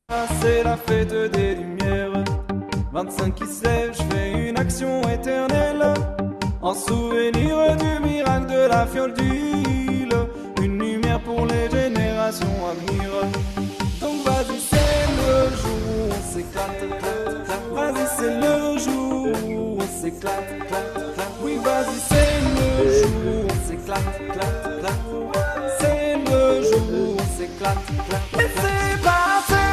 C'est la fête des lumières. 25 qui se lève, je fais une action éternelle en souvenir du miracle de la fiole d'huile. Une lumière pour les générations à venir. Donc vas-y, c'est le jour où on s'éclate. Vas-y, c'est le jour où on s'éclate. Oui, vas-y, c'est le jour où on s'éclate. C'est le jour où on s'éclate. Laissez passer.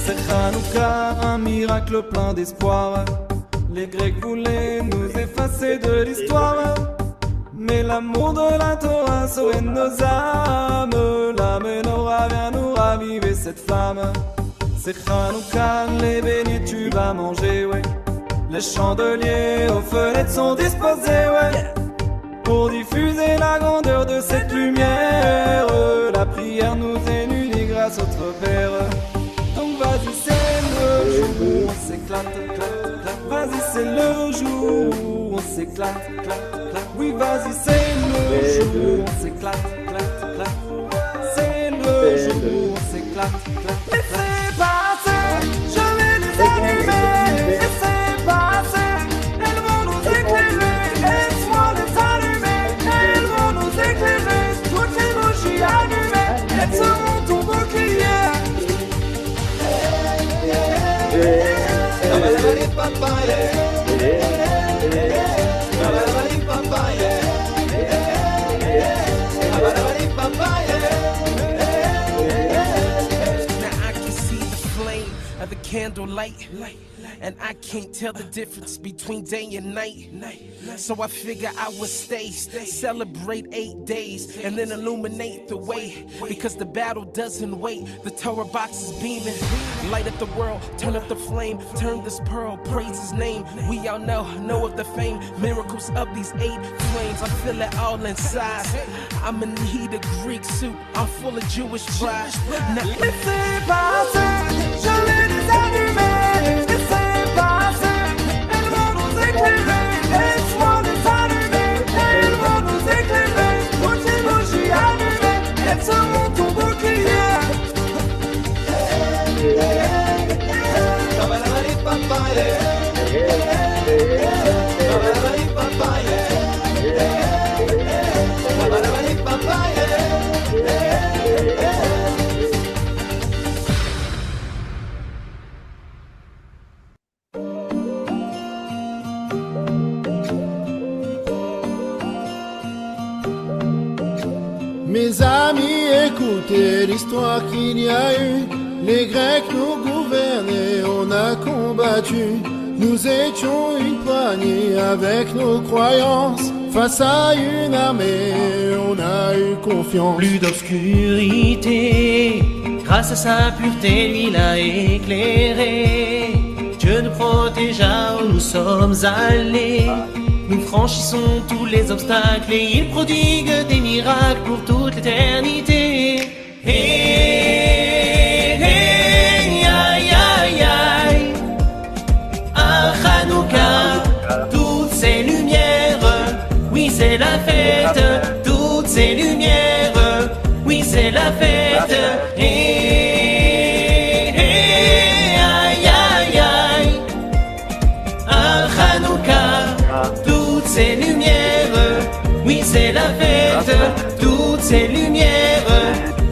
C'est Hanouka, un miracle plein d'espoir. Les Grecs voulaient nous effacer de l'histoire, mais l'amour de la Torah sauve nos âmes. La menorah vient nous raviver cette flamme. C'est Hanouka, les beignets tu vas manger, ouais. Les chandeliers aux fenêtres sont disposés, ouais, pour diffuser la grandeur de cette lumière. La prière nous est unie grâce au Père. Donc vas-y, c'est le jour où on s'éclate. Vas-y, c'est le jour où on s'éclate. Oui, vas-y, c'est le jour où on s'éclate. C'est le jour où on s'éclate. Laissez passer, je vais les allumer. Laissez passer, elles vont nous éclairer. Laisse-moi les allumer, elles vont nous éclairer. Toutes les bougies allumées, elles seront ton bouclier. Of the candlelight, and I can't tell the difference between day and night. So I figure I would stay, celebrate 8 days, and then illuminate the way, because the battle doesn't wait. The Torah box is beaming, light up the world, turn up the flame, turn this pearl, praise his name. We all know of the fame, miracles of these 8 flames. I feel it all inside. I'm in need of Greek soup, I'm full of Jewish pride. Now, laissez passer, je vais les allumer. Laissez passer, elles vont nous éclairer. Laisse-moi les allumer, elles vont nous éclairer. Toutes les bougies allumées, elles seront ton bouclier. Mes amis, écoutez l'histoire qu'il y a eu. Les Grecs nous gouvernaient, on a combattu. Nous étions une poignée avec nos croyances. Face à une armée, on a eu confiance. Plus d'obscurité, grâce à sa pureté, lui l'a éclairé. Dieu nous protégea où nous sommes allés. Nous franchissons tous les obstacles et il prodigue des miracles pour toute l'éternité. Hey, hey, aïe, aïe, aïe. À Hanouka, toutes ces lumières, oui c'est la fête. Toutes ces lumières, oui c'est la fête. Hey, hey, aïe, aïe, aïe. À Hanouka, toutes ces lumières, oui c'est la fête. Toutes ces lumières,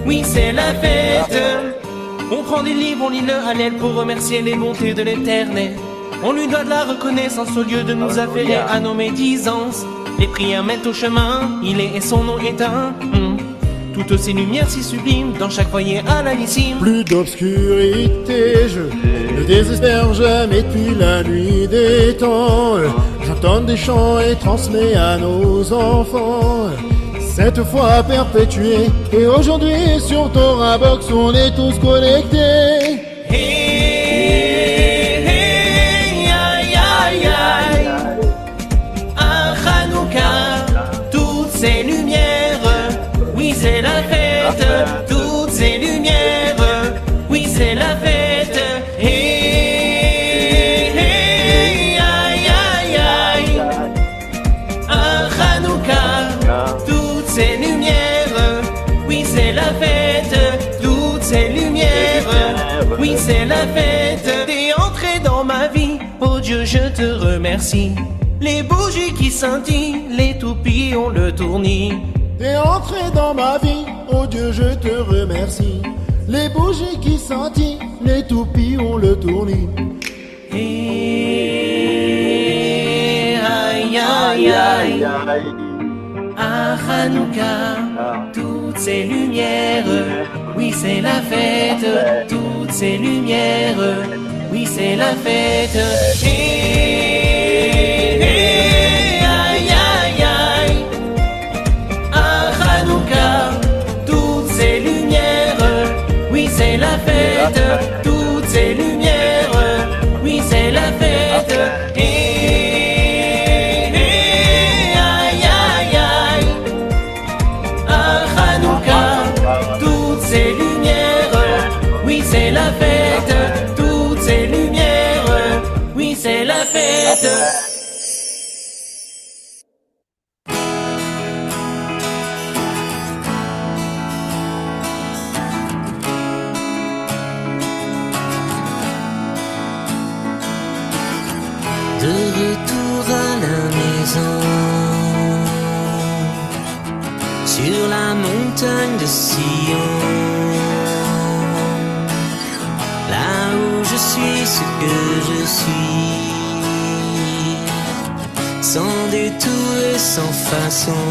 oui c'est la fête. On prend des livres, on lit le Hallel pour remercier les bontés de l'Éternel. On lui doit de la reconnaissance au lieu de nous affairer à nos médisances. Les prières mènent au chemin, il est et son nom est un. Toutes ces lumières si sublimes dans chaque foyer à l'anissime. Plus d'obscurité, je ne désespère jamais depuis la nuit des temps. J'entends des chants et transmets à nos enfants. Cette foi perpétuée, et aujourd'hui sur Torah Box on est tous connectés. Hey, hey. la fête. T'es entré dans ma vie, oh Dieu, je te remercie. Les bougies qui scintillent, les toupies ont le tournis. T'es entré dans ma vie, oh Dieu, je te remercie. Les bougies qui scintillent, les toupies ont le tournis. Et aïe aïe aïe, à Hanouka, toutes ces lumières, oui c'est la fête. Toutes ces lumières, oui c'est la fête. Et aïe aïe aïe, à Hanouka, toutes ces lumières, oui c'est la fête. Toutes ces lumières, oui c'est la fête. Et aïe aïe aïe, à Hanouka, toutes ces lumières, oui c'est la fête. Toutes ces lumières, oui c'est la fête. De retour à la maison, sur la montagne de Sion, là où je suis ce que je suis, sans détour et sans façon.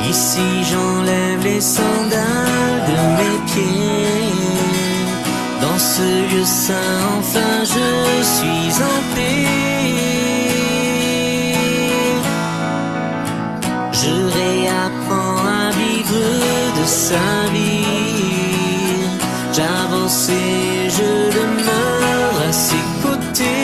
Ici j'enlève les sandales de mes pieds. Dans ce lieu saint, enfin je suis en paix. Je réapprends à vivre de sa vie. J'avance et je demeure à ses côtés.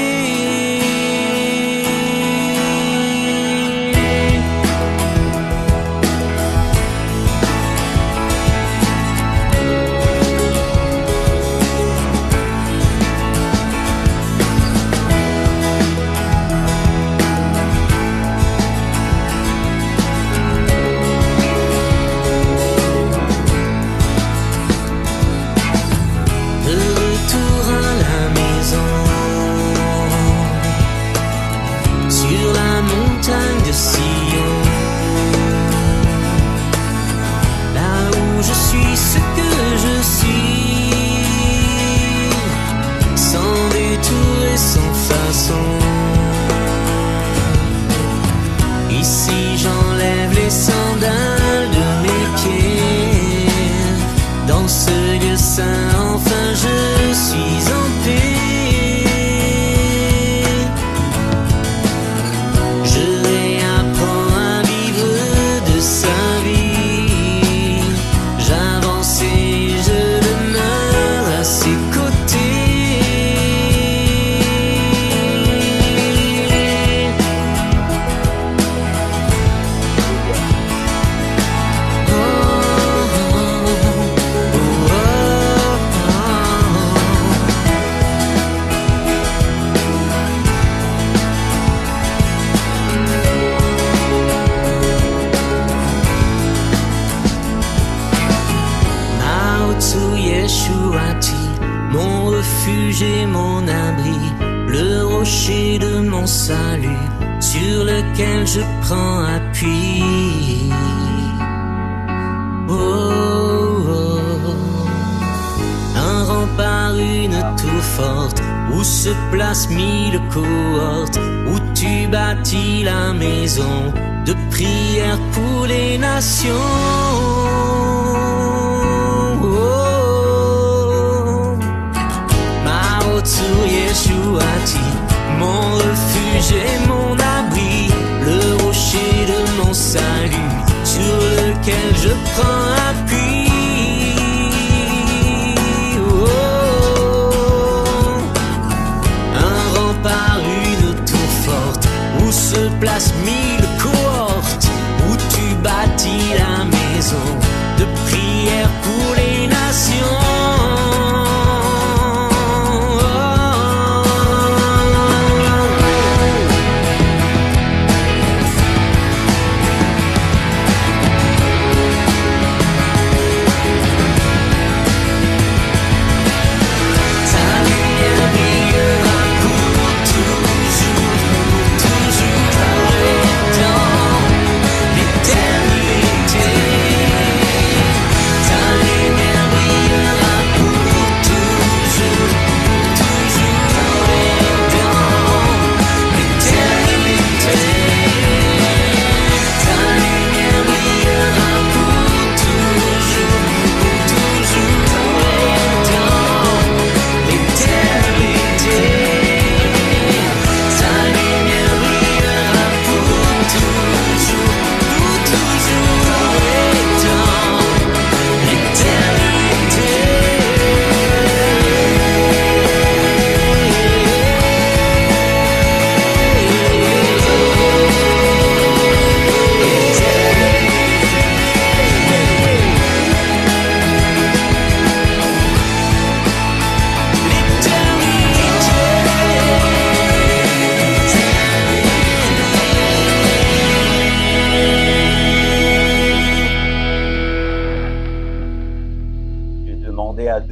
Ici j'enlève les sandales de mes pieds. Dans ce lieu saint, enfin je suis en paix. Je réapprends à vivre de sa vie. J'avance et je demeure à ses côtés. Mon refuge et mon abri, le rocher de mon salut, sur lequel je prends appui. Oh, oh. Un rempart, une tour forte, où se placent 1000 cohortes, où tu bâtis la maison de prière pour les nations. Yeshuati, mon refuge et mon abri, le rocher de mon salut, sur lequel je prends appui. Oh, un rempart, une tour forte, où se placent 1000 cohortes, où tu bâtis la maison de prière pour les nations.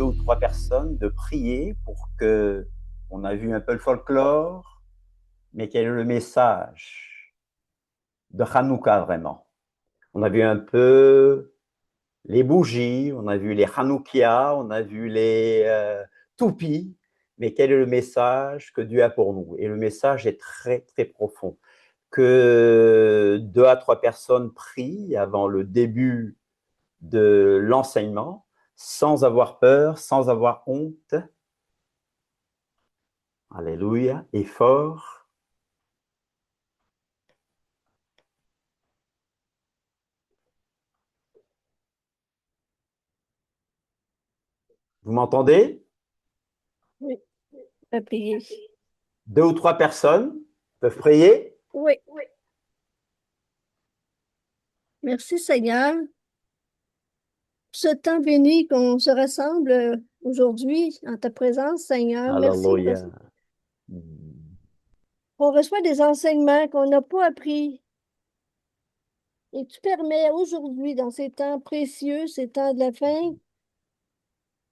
deux ou trois personnes de prier pour que, on a vu un peu le folklore, mais quel est le message de Hanouka vraiment? On a vu un peu les bougies, on a vu les Hanoukia, on a vu les toupies, mais quel est le message que Dieu a pour nous? Et le message est très, très profond. Que 2 à 3 personnes prient avant le début de l'enseignement, sans avoir peur, sans avoir honte. Alléluia, et fort. Vous m'entendez? Oui, à prier. 2 ou 3 personnes peuvent prier. Oui. Merci Seigneur. Ce temps béni qu'on se rassemble aujourd'hui en ta présence, Seigneur. Merci parce Alléluia. qu'on reçoit des enseignements qu'on n'a pas appris. Et tu permets aujourd'hui, dans ces temps précieux, ces temps de la fin,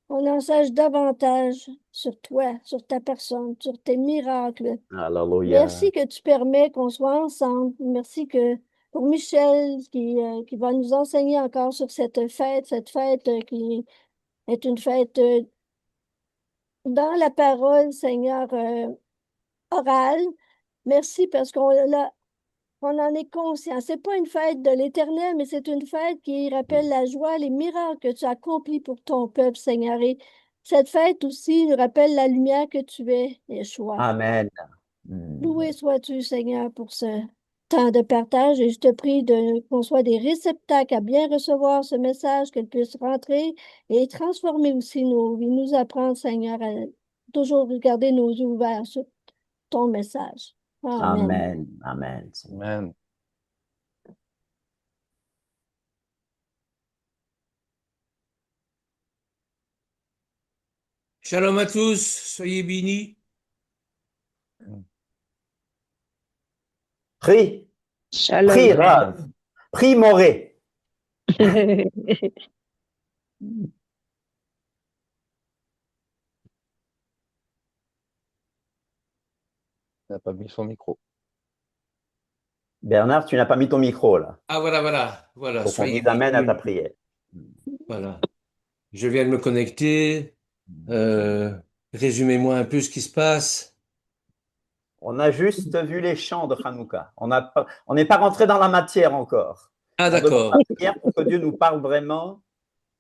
qu'on en sache davantage sur toi, sur ta personne, sur tes miracles. Alléluia. Merci que tu permets qu'on soit ensemble. Merci que pour Michel qui va nous enseigner encore sur cette fête qui est une fête dans la parole, Seigneur, orale. Merci parce on en est conscient. C'est pas une fête de l'Éternel, mais c'est une fête qui rappelle la joie, les miracles que tu as accomplis pour ton peuple, Seigneur. Et cette fête aussi nous rappelle la lumière que tu es, Yeshua. Amen. Loué sois-tu, Seigneur, pour ce temps de partage et je te prie qu'on soit des réceptacles à bien recevoir ce message, qu'elle puisse rentrer et transformer aussi nos vies, nous apprendre, Seigneur, à toujours garder nos yeux ouverts sur ton message. Amen. Amen. Amen. Amen. Shalom à tous, soyez bénis. Prie. Shalom. Prie, Rav. Prie, Moré. Il n'a pas mis son micro. Bernard, tu n'as pas mis ton micro là. Ah voilà. Faut qu'on Soyez dise Amen à ta bénis. prière. Voilà. Je viens de me connecter. Résumez-moi un peu ce qui se passe. On a juste vu les chants de Hanouka. On n'est pas rentré dans la matière encore. Ah On demande d'accord. la prière pour que Dieu nous parle vraiment,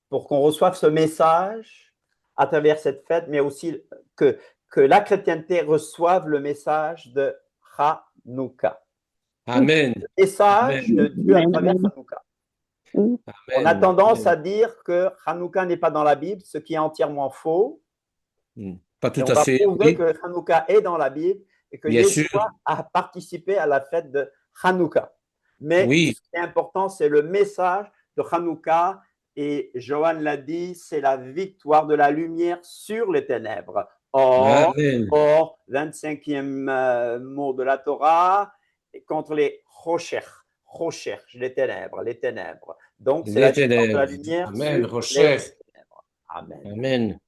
pour qu'on reçoive ce message à travers cette fête, mais aussi que la chrétienté reçoive le message de Hanouka. Amen. Le message Amen. de Dieu à travers Hanouka. On a Amen. tendance à dire que Hanouka n'est pas dans la Bible, ce qui est entièrement faux. Pas tout Et on à va fait. prouver Oui. que Hanouka est dans la Bible et que Bien sûr. Yeshua a participé à la fête de Hanouka. Mais Oui. ce qui est important, c'est le message de Hanouka. Et Johan l'a dit, c'est la victoire de la lumière sur les ténèbres. Or, Amen. 25e mot de la Torah, contre les recherches, les ténèbres. Donc, c'est Les la victoire de la ténèbres. lumière Amen. sur les Recherche. ténèbres. Amen. Amen.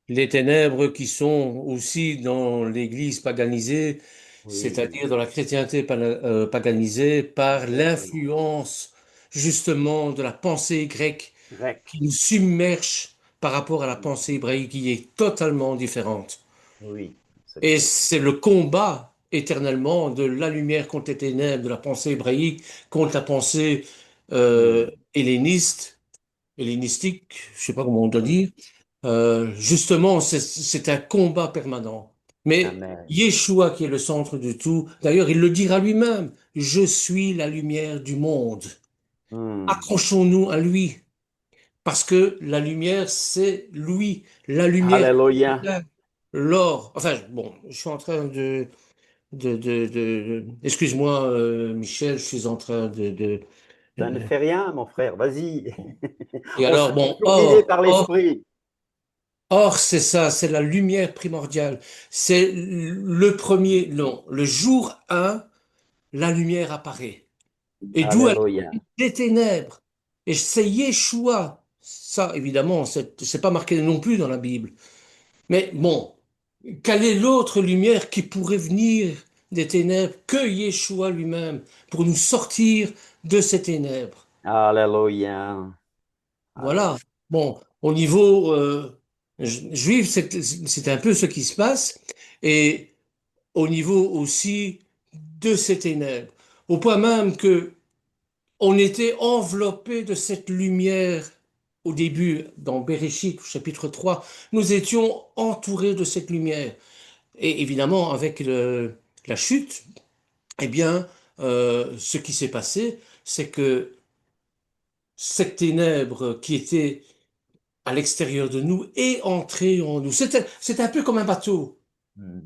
Les ténèbres qui sont aussi dans l'Église paganisée, Oui. c'est-à-dire dans la chrétienté paganisée, par l'influence justement de la pensée grecque qui nous submerge par rapport à la pensée hébraïque qui est totalement différente. Oui. Et c'est le combat éternellement de la lumière contre les ténèbres, de la pensée hébraïque contre la pensée hellénistique, je sais pas comment on doit dire. Justement, c'est un combat permanent. Mais Amen. Yeshua qui est le centre de tout, d'ailleurs, il le dira lui-même, je suis la lumière du monde. Accrochons-nous à lui. Parce que la lumière, c'est lui. La lumière, Alléluia. l'or. Enfin, bon, je suis en train excuse-moi, Michel, je suis en train Ça ne fait rien, mon frère, vas-y. Et alors, bon, par l'esprit. Or, c'est ça, c'est la lumière primordiale. C'est le premier, non, le jour 1, la lumière apparaît. Et d'où Alléluia. des ténèbres. Et c'est Yeshua, Ça, évidemment, c'est pas marqué non plus dans la Bible. Mais bon, quelle est l'autre lumière qui pourrait venir des ténèbres que Yeshua lui-même pour nous sortir de ces ténèbres? Alléluia. Voilà. Bon, au niveau juif, c'est un peu ce qui se passe, et au niveau aussi de ces ténèbres, au point même que on était enveloppé de cette lumière au début, dans Béréchit, chapitre 3, nous étions entourés de cette lumière. Et évidemment, avec la chute, eh bien, ce qui s'est passé, c'est que cette ténèbre qui était à l'extérieur de nous est entrée en nous. C'est un peu comme un bateau.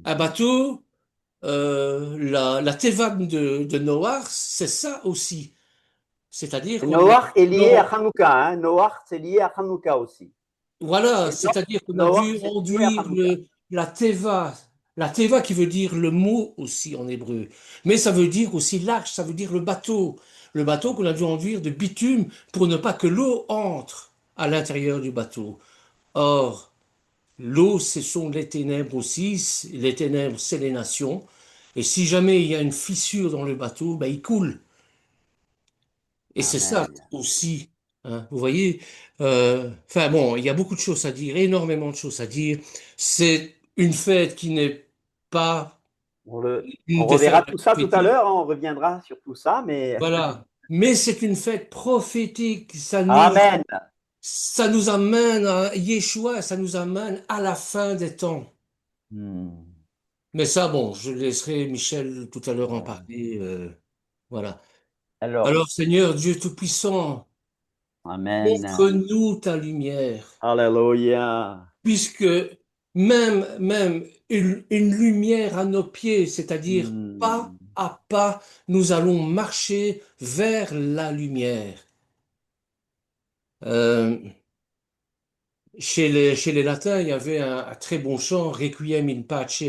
Un bateau, la thévane de Noach, c'est ça aussi. C'est-à-dire qu'on est Noach est lié à Hanouka. Hein. Noach, c'est lié à Hanouka aussi. Voilà, c'est-à-dire qu'on a dû enduire la teva. La teva qui veut dire le mot aussi en hébreu. Mais ça veut dire aussi l'arche, ça veut dire le bateau. Le bateau qu'on a dû enduire de bitume pour ne pas que l'eau entre à l'intérieur du bateau. Or, l'eau, ce sont les ténèbres aussi. Les ténèbres, c'est les nations. Et si jamais il y a une fissure dans le bateau, ben, il coule. Et c'est ça aussi, hein, vous voyez. Enfin bon, il y a beaucoup de choses à dire, énormément de choses à dire. C'est une fête qui n'est pas. On reverra tout ça tout à l'heure, hein, on reviendra sur tout ça, mais. Voilà. Mais c'est une fête prophétique. Amen. Ça nous amène à Yeshua, ça nous amène à la fin des temps. Mais ça, bon, je laisserai Michel tout à l'heure en parler. Voilà. Alors, Seigneur Dieu Tout-Puissant, montre-nous ta lumière. Alléluia. Puisque même une lumière à nos pieds, c'est-à-dire pas à pas, nous allons marcher vers la lumière. Chez les latins, il y avait un très bon chant, Requiem in pace.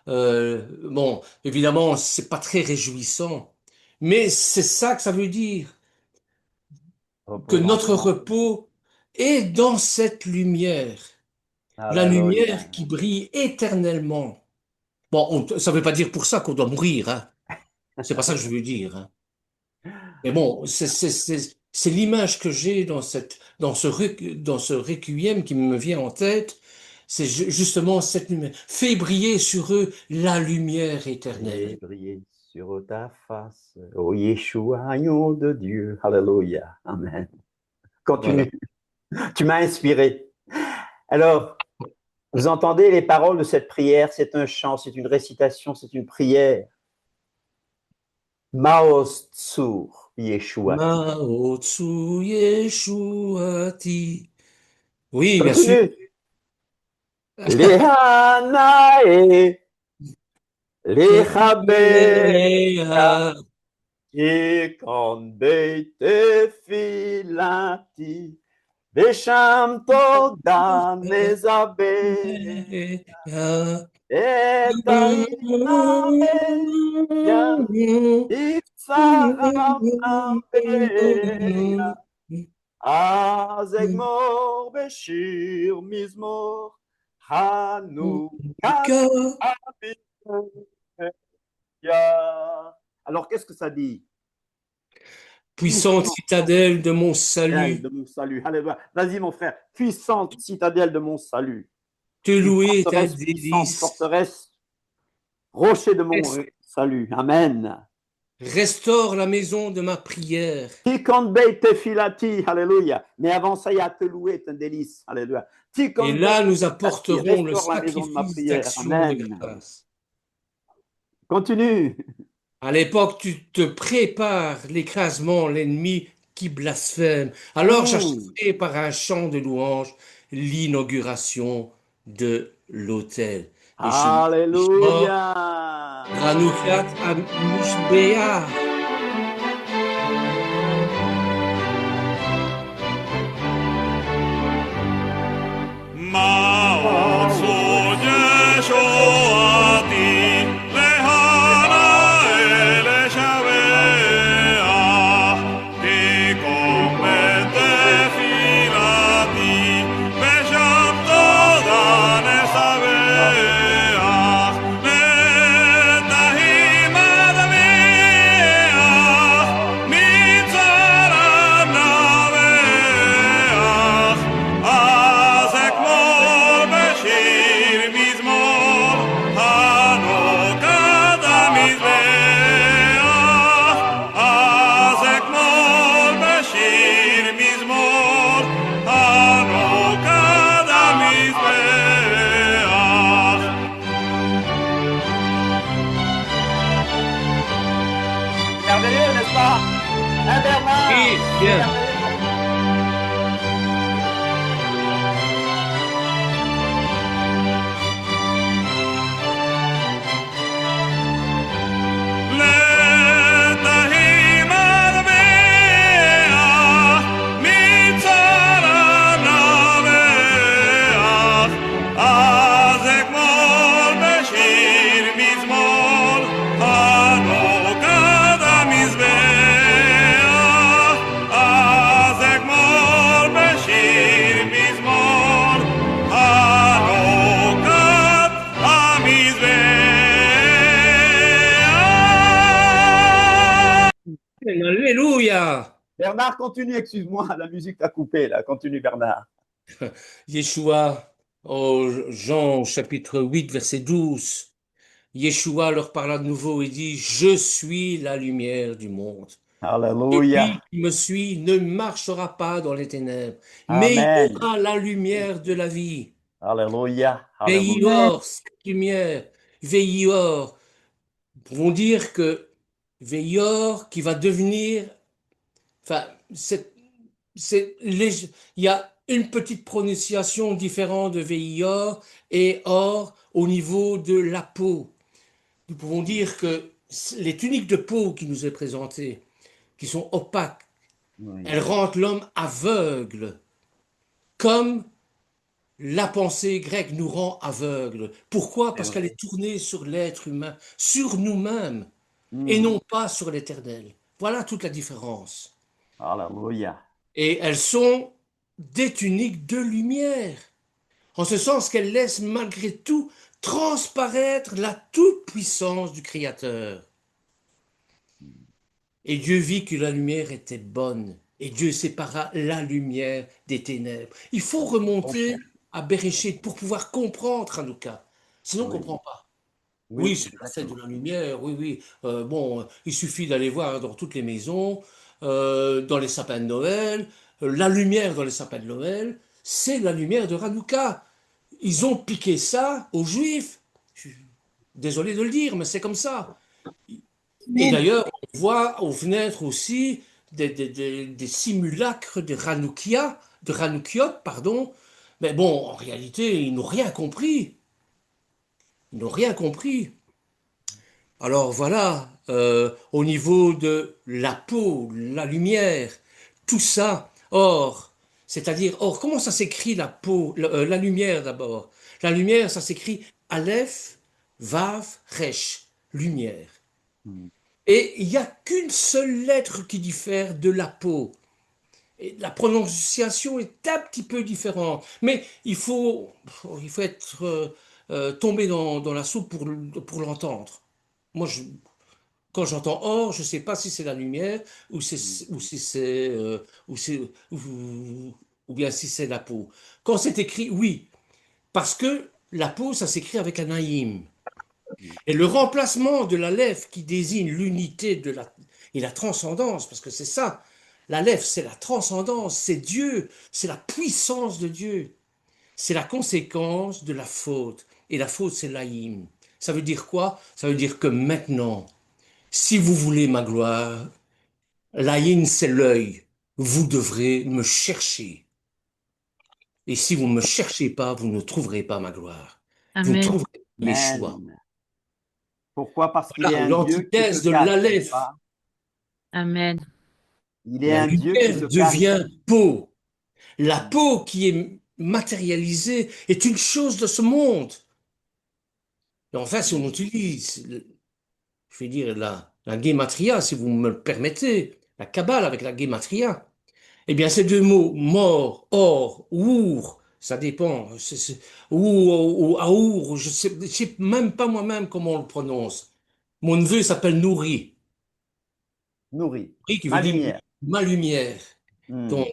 Bon, évidemment, c'est pas très réjouissant, mais c'est ça que ça veut dire. Que notre repos est dans cette lumière. La lumière qui brille éternellement. Bon, ça ne veut pas dire pour ça qu'on doit mourir, hein. C'est pas ça que je veux dire, hein. Mais bon, c'est l'image que j'ai dans ce requiem qui me vient en tête. C'est justement cette lumière. Fais briller sur eux la lumière éternelle. Fais briller sur ta face, ô Yeshua, agneau de Dieu. Alléluia. Amen. Continue. Voilà. Tu m'as inspiré. Alors, vous entendez les paroles de cette prière, c'est un chant, c'est une récitation, c'est une prière. Maos Tsur Yeshua. Maos Tsur Yeshuati. Oui, bien sûr. Lehanae, Lechabea, Ikon Beite Filati. Besham toda nezabe et aïnameya ifsaram ambeya azegmor beshir mizmor Hanouka. Alors qu'est-ce que ça dit? Puissante citadelle de mon salut. De mon salut. Alléluia. Vas-y, mon frère. Puissante citadelle de mon salut. Te louer est un délice. Forteresse, rocher de mon salut. Amen. Restaure la maison de ma prière. Alléluia. Mais avant ça, il y a te louer est un délice. Alléluia. Et là, nous apporterons le sacrifice d'action de grâce. Continue. À l'époque, tu te prépares l'écrasement, l'ennemi qui blasphème. Alors j'achèverai par un chant de louange l'inauguration de l'autel. Alléluia. Ranoukat Amushbea. Alléluia. Bernard, continue, excuse-moi, la musique t'a coupé, là. Continue, Bernard. Yeshua, Jean chapitre 8, verset 12. Yeshua leur parla de nouveau et dit, je suis la lumière du monde. Celui Alléluia. qui me suit ne marchera pas dans les ténèbres, mais il Amen. aura la lumière de la vie. Alléluia. Alléluia. Veior, cette lumière, Veior, vont dire que Veior qui va devenir, enfin, il y a une petite prononciation différente de Veior et Or au niveau de la peau. Nous pouvons dire que les tuniques de peau qui nous est présentées, qui sont opaques, elles rendent l'homme aveugle, comme la pensée grecque nous rend aveugle. Pourquoi? Parce qu'elle est tournée sur l'être humain, sur nous-mêmes, et non pas sur l'éternel. Voilà toute la différence. Alléluia. Et elles sont des tuniques de lumière, en ce sens qu'elles laissent malgré tout transparaître la toute-puissance du Créateur. Et Dieu vit que la lumière était bonne, et Dieu sépara la lumière des ténèbres. Il faut remonter à Bereshit pour pouvoir comprendre Hanouka. Sinon, on ne comprend pas. Oui, c'est la fête de la lumière, oui, oui. Bon, il suffit d'aller voir dans toutes les maisons, dans les sapins de Noël. La lumière dans les sapins de Noël, c'est la lumière de Hanouka. Ils ont piqué ça aux Juifs. Je suis désolé de le dire, mais c'est comme ça. Et d'ailleurs, on voit aux fenêtres aussi des simulacres de Hanoukiot, pardon. Mais bon, en réalité, ils n'ont rien compris. Ils n'ont rien compris. Alors voilà, au niveau de la peau, la lumière, tout ça, or, c'est-à-dire, or, comment ça s'écrit la peau, la lumière d'abord? La lumière, ça s'écrit Aleph, Vav, Resh, lumière. Et il n'y a qu'une seule lettre qui diffère de la peau. Et la prononciation est un petit peu différente. Mais il faut être tombé dans la soupe pour l'entendre. Moi, quand j'entends or, je ne sais pas si c'est la lumière ou bien si c'est la peau. Quand c'est écrit, oui, parce que la peau, ça s'écrit avec un aïm. Et le remplacement de la lèvre qui désigne l'unité et la transcendance, parce que c'est ça, la lèvre, c'est la transcendance, c'est Dieu, c'est la puissance de Dieu. C'est la conséquence de la faute. Et la faute, c'est l'haïm. Ça veut dire quoi? Ça veut dire que maintenant, si vous voulez ma gloire, l'haïm, c'est l'œil. Vous devrez me chercher. Et si vous ne me cherchez pas, vous ne trouverez pas ma gloire. Vous Amen. trouverez Yeshua. Pourquoi? Parce qu'il est Voilà, un Dieu qui l'antithèse se de cache. l'Aleph. Amen. Il est La un Dieu qui lumière se cache. devient peau. La peau qui est matérialisée est une chose de ce monde. Et enfin, si on utilise, je vais dire, la gématria, si vous me le permettez, la Kabbale avec la gématria, eh bien, ces deux mots, mort, or, our, ça dépend, ou aour, je sais même pas moi-même comment on le prononce. Mon neveu s'appelle Nourri. Nourri. Qui veut Ma dire lumière. ma lumière. Donc,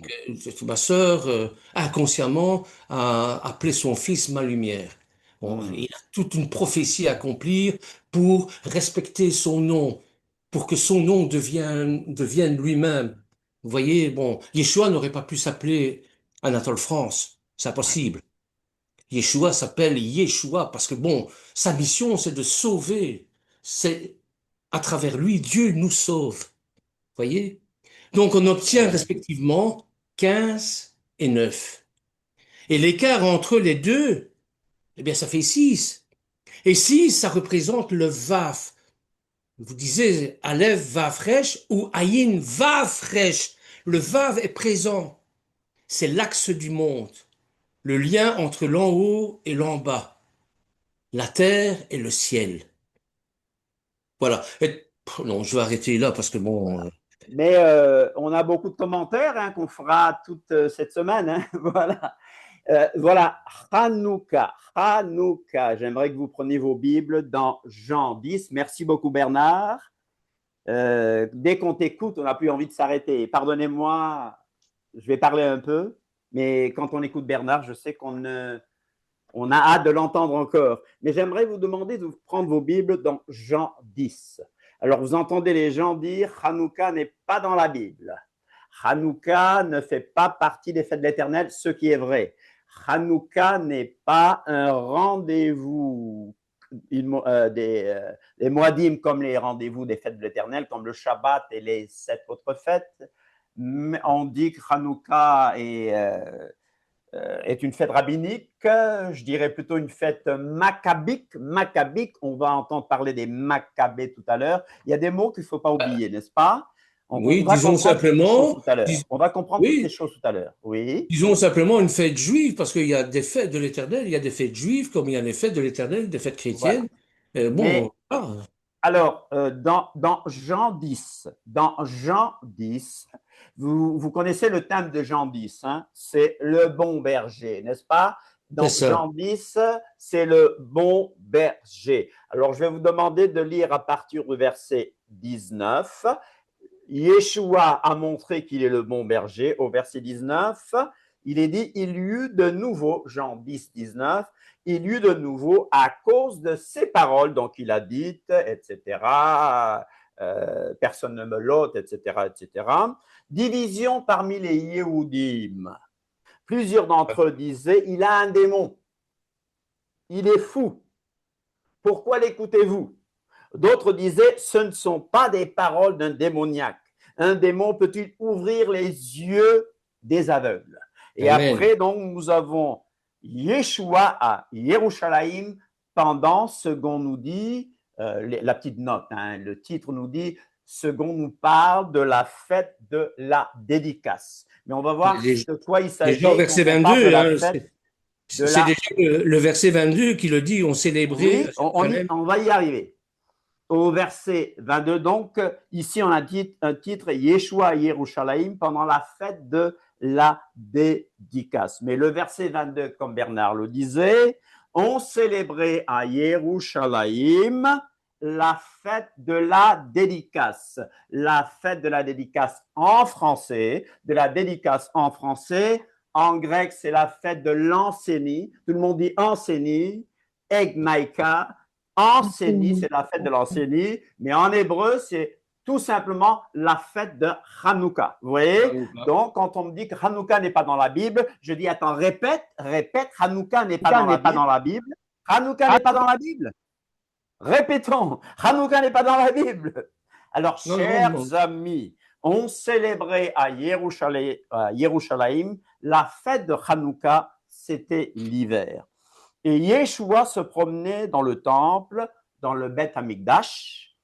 ma sœur, inconsciemment, a appelé son fils ma lumière. Bon, il a toute une prophétie à accomplir pour respecter son nom, pour que son nom devienne lui-même. Vous voyez, bon, Yeshua n'aurait pas pu s'appeler Anatole France, c'est impossible. Yeshua s'appelle Yeshua parce que, bon, sa mission, c'est de sauver. C'est à travers lui, Dieu nous sauve. Voyez? Donc, on obtient respectivement 15 et 9. Et l'écart entre les deux, eh bien, ça fait 6. Et 6, ça représente le Vaf. Vous disiez Aleph Vav Resh ou Ayin Vav Resh. Le Vav est présent. C'est l'axe du monde. Le lien entre l'en haut et l'en bas. La terre et le ciel. Voilà. Non, je vais arrêter là parce que bon. Mais on a beaucoup de commentaires hein, qu'on fera toute cette semaine. Hein, voilà. Voilà, Hanouka. Hanouka. J'aimerais que vous preniez vos Bibles dans Jean 10. Merci beaucoup, Bernard. Dès qu'on t'écoute, on n'a plus envie de s'arrêter. Pardonnez-moi, je vais parler un peu, mais quand on écoute Bernard, je sais qu'on a hâte de l'entendre encore. Mais j'aimerais vous demander de prendre vos Bibles dans Jean 10. Alors, vous entendez les gens dire « Hanouka n'est pas dans la Bible ». Hanouka ne fait pas partie des fêtes de l'Éternel, ce qui est vrai. Hanouka n'est pas un rendez-vous des Moadim comme les rendez-vous des fêtes de l'Éternel, comme le Shabbat et les 7 autres fêtes. On dit que Hanouka est une fête rabbinique, je dirais plutôt une fête maccabique. On va entendre parler des Maccabées tout à l'heure. Il y a des mots qu'il ne faut pas oublier, n'est-ce pas? Oui, disons simplement. On va comprendre toutes ces choses tout à l'heure. Oui. Disons simplement une fête juive, parce qu'il y a des fêtes de l'Éternel, il y a des fêtes juives, comme il y a des fêtes de l'Éternel, des fêtes chrétiennes. Voilà. Alors, dans Jean 10, vous connaissez le thème de Jean 10, hein? C'est le bon berger, n'est-ce pas? Dans Jean 10, c'est le bon berger. Alors, je vais vous demander de lire à partir du verset 19. Yeshua a montré qu'il est le bon berger. Au verset 19, il est dit, il y eut de nouveau, Jean 10, 19, il y eut de nouveau à cause de ses paroles, donc il a dit, etc., personne ne me l'ôte, etc., etc., division parmi les Yehoudim. Plusieurs d'entre eux disaient, il a un démon, il est fou, pourquoi l'écoutez-vous? D'autres disaient, ce ne sont pas des paroles d'un démoniaque. Un démon peut-il ouvrir les yeux des aveugles? Et Amen. Après, donc, nous avons Yeshua à Yerushalayim pendant ce qu'on nous dit, la petite note, hein, le titre nous dit, ce qu'on nous parle de la fête de la dédicace. Mais on va voir de quoi il s'agit. Déjà au verset 22, c'est déjà le verset 22 qui le dit, on célébrait. Oui, on va y arriver. Au verset 22, donc, ici, on a dit un titre, Yeshua à Yerushalayim, pendant la fête de la dédicace. Mais le verset 22, comme Bernard le disait, on célébrait à Yerushalayim la fête de la dédicace. La fête de la dédicace en français, en grec, c'est la fête de l'Ansénie. Tout le monde dit Ansénie, Egnaïka. Ansénie, c'est la fête de l'Ansénie, mais en hébreu, c'est tout simplement la fête de Hanouka. Vous voyez? Donc, quand on me dit que Hanouka n'est pas dans la Bible, je dis, attends, répète, Hanouka n'est pas dans la Bible. Hanouka n'est pas dans la Bible. Répétons, Hanouka n'est pas dans la Bible. Alors, chers amis, on célébrait à Yerushalayim la fête de Hanouka, c'était l'hiver. Et Yeshua se promenait dans le temple, dans le Beth Amikdash,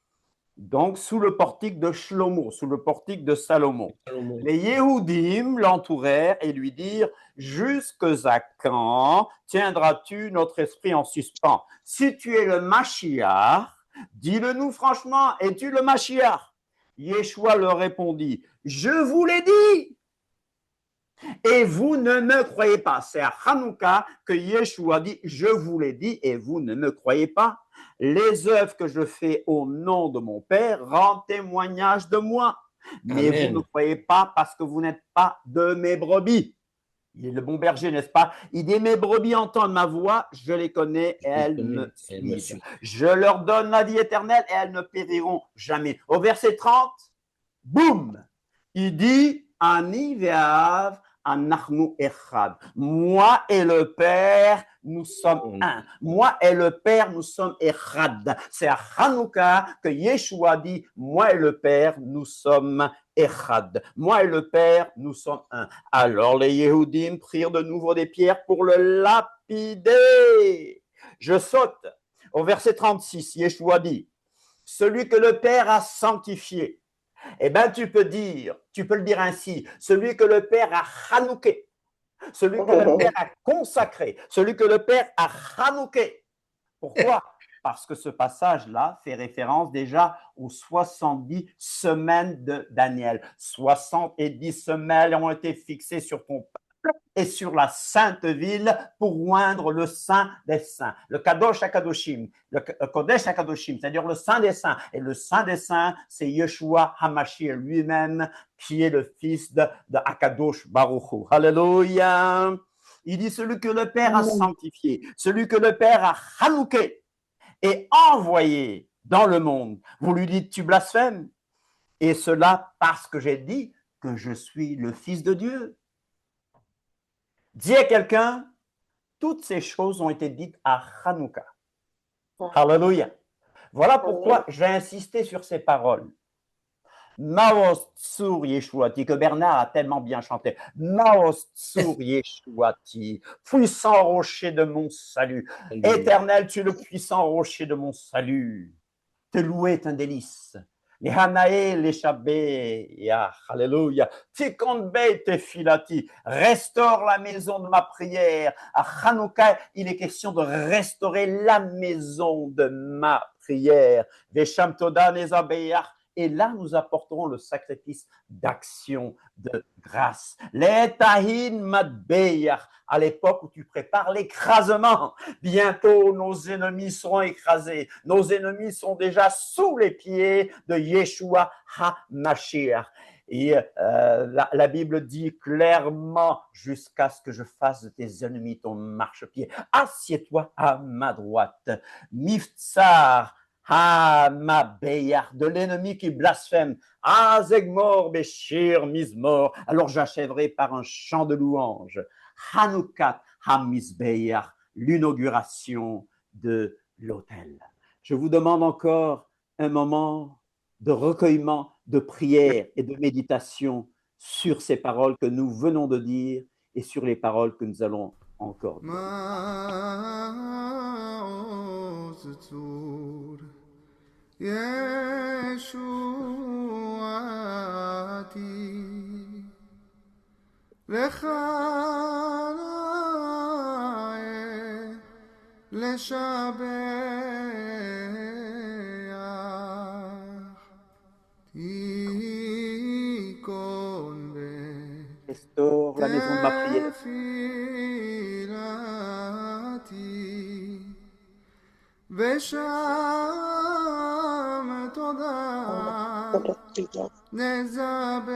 donc sous le portique de Shlomo, sous le portique de Salomon. Les Yehoudim l'entourèrent et lui dirent « Jusque à quand tiendras-tu notre esprit en suspens? Si tu es le Mashiach, dis-le-nous franchement, es-tu le Mashiach ?» Yeshua leur répondit « Je vous l'ai dit !» Et vous ne me croyez pas. C'est à Hanouka que Yeshua dit, je vous l'ai dit et vous ne me croyez pas. Les œuvres que je fais au nom de mon Père rendent témoignage de moi. Mais Amen. Vous ne croyez pas parce que vous n'êtes pas de mes brebis. Il est le bon berger, n'est-ce pas? Il dit, mes brebis entendent ma voix, je les connais et elles me suivent. Je leur donne la vie éternelle et elles ne périront jamais. Au verset 30, boum, il dit, Ani ve'av anachnu echad. Moi et le Père, nous sommes un. Moi et le Père, nous sommes echad. C'est à Hanouka que Yeshua dit, moi et le Père, nous sommes echad. Moi et le Père, nous sommes un. Alors les Yehoudim prirent de nouveau des pierres pour le lapider. Je saute. Au verset 36, Yeshua dit, celui que le Père a sanctifié, eh bien, tu peux le dire ainsi, celui que le Père a chanouké, celui que le Père a consacré, celui que le Père a chanouké. Pourquoi? Parce que ce passage-là fait référence déjà aux 70 semaines de Daniel. 70 semaines ont été fixées sur ton et sur la sainte ville pour oindre le Saint des Saints, le Kadosh HaKadoshim, le Kodesh HaKadoshim, c'est-à-dire le Saint des Saints. Et le Saint des Saints, c'est Yeshua HaMashiach lui-même, qui est le fils de HaKadosh Baruch Hu. Alléluia. Il dit celui que le Père a sanctifié, celui que le Père a chanouké et envoyé dans le monde. Vous lui dites, tu blasphèmes. Et cela parce que j'ai dit que je suis le Fils de Dieu. Dis à quelqu'un, toutes ces choses ont été dites à Hanouka. Alléluia. Voilà pourquoi je vais insister sur ces paroles. Maos Tsur Yeshuati, que Bernard a tellement bien chanté. Maos Tsur Yeshuati, puissant rocher de mon salut. Éternel, tu es le puissant rocher de mon salut. Te louer est un délice. Les Hanaé, les Shabé, Alléluia. Tikonbe Tefilati, restaure la maison de ma prière. À Hanouka, il est question de restaurer la maison de ma prière. Vesham Toda Nezabeyach. Et là, nous apporterons le sacrifice d'action, de grâce. Les Tahin Madbeyach, à l'époque où tu prépares l'écrasement. Bientôt, nos ennemis seront écrasés. Nos ennemis sont déjà sous les pieds de Yeshua HaMashiach. Et la Bible dit clairement, jusqu'à ce que je fasse de tes ennemis ton marchepied. Assieds-toi à ma droite. Miftsar de l'ennemi qui blasphème. Zegmor, Béchir, Mizmor. Alors j'achèverai par un chant de louange. Hanoukat HaMizbeach, l'inauguration de l'autel. Je vous demande encore un moment de recueillement, de prière et de méditation sur ces paroles que nous venons de dire et sur les paroles que nous allons encore dire. Restaure la maison de ma prière. Vesham Toda Nezabeach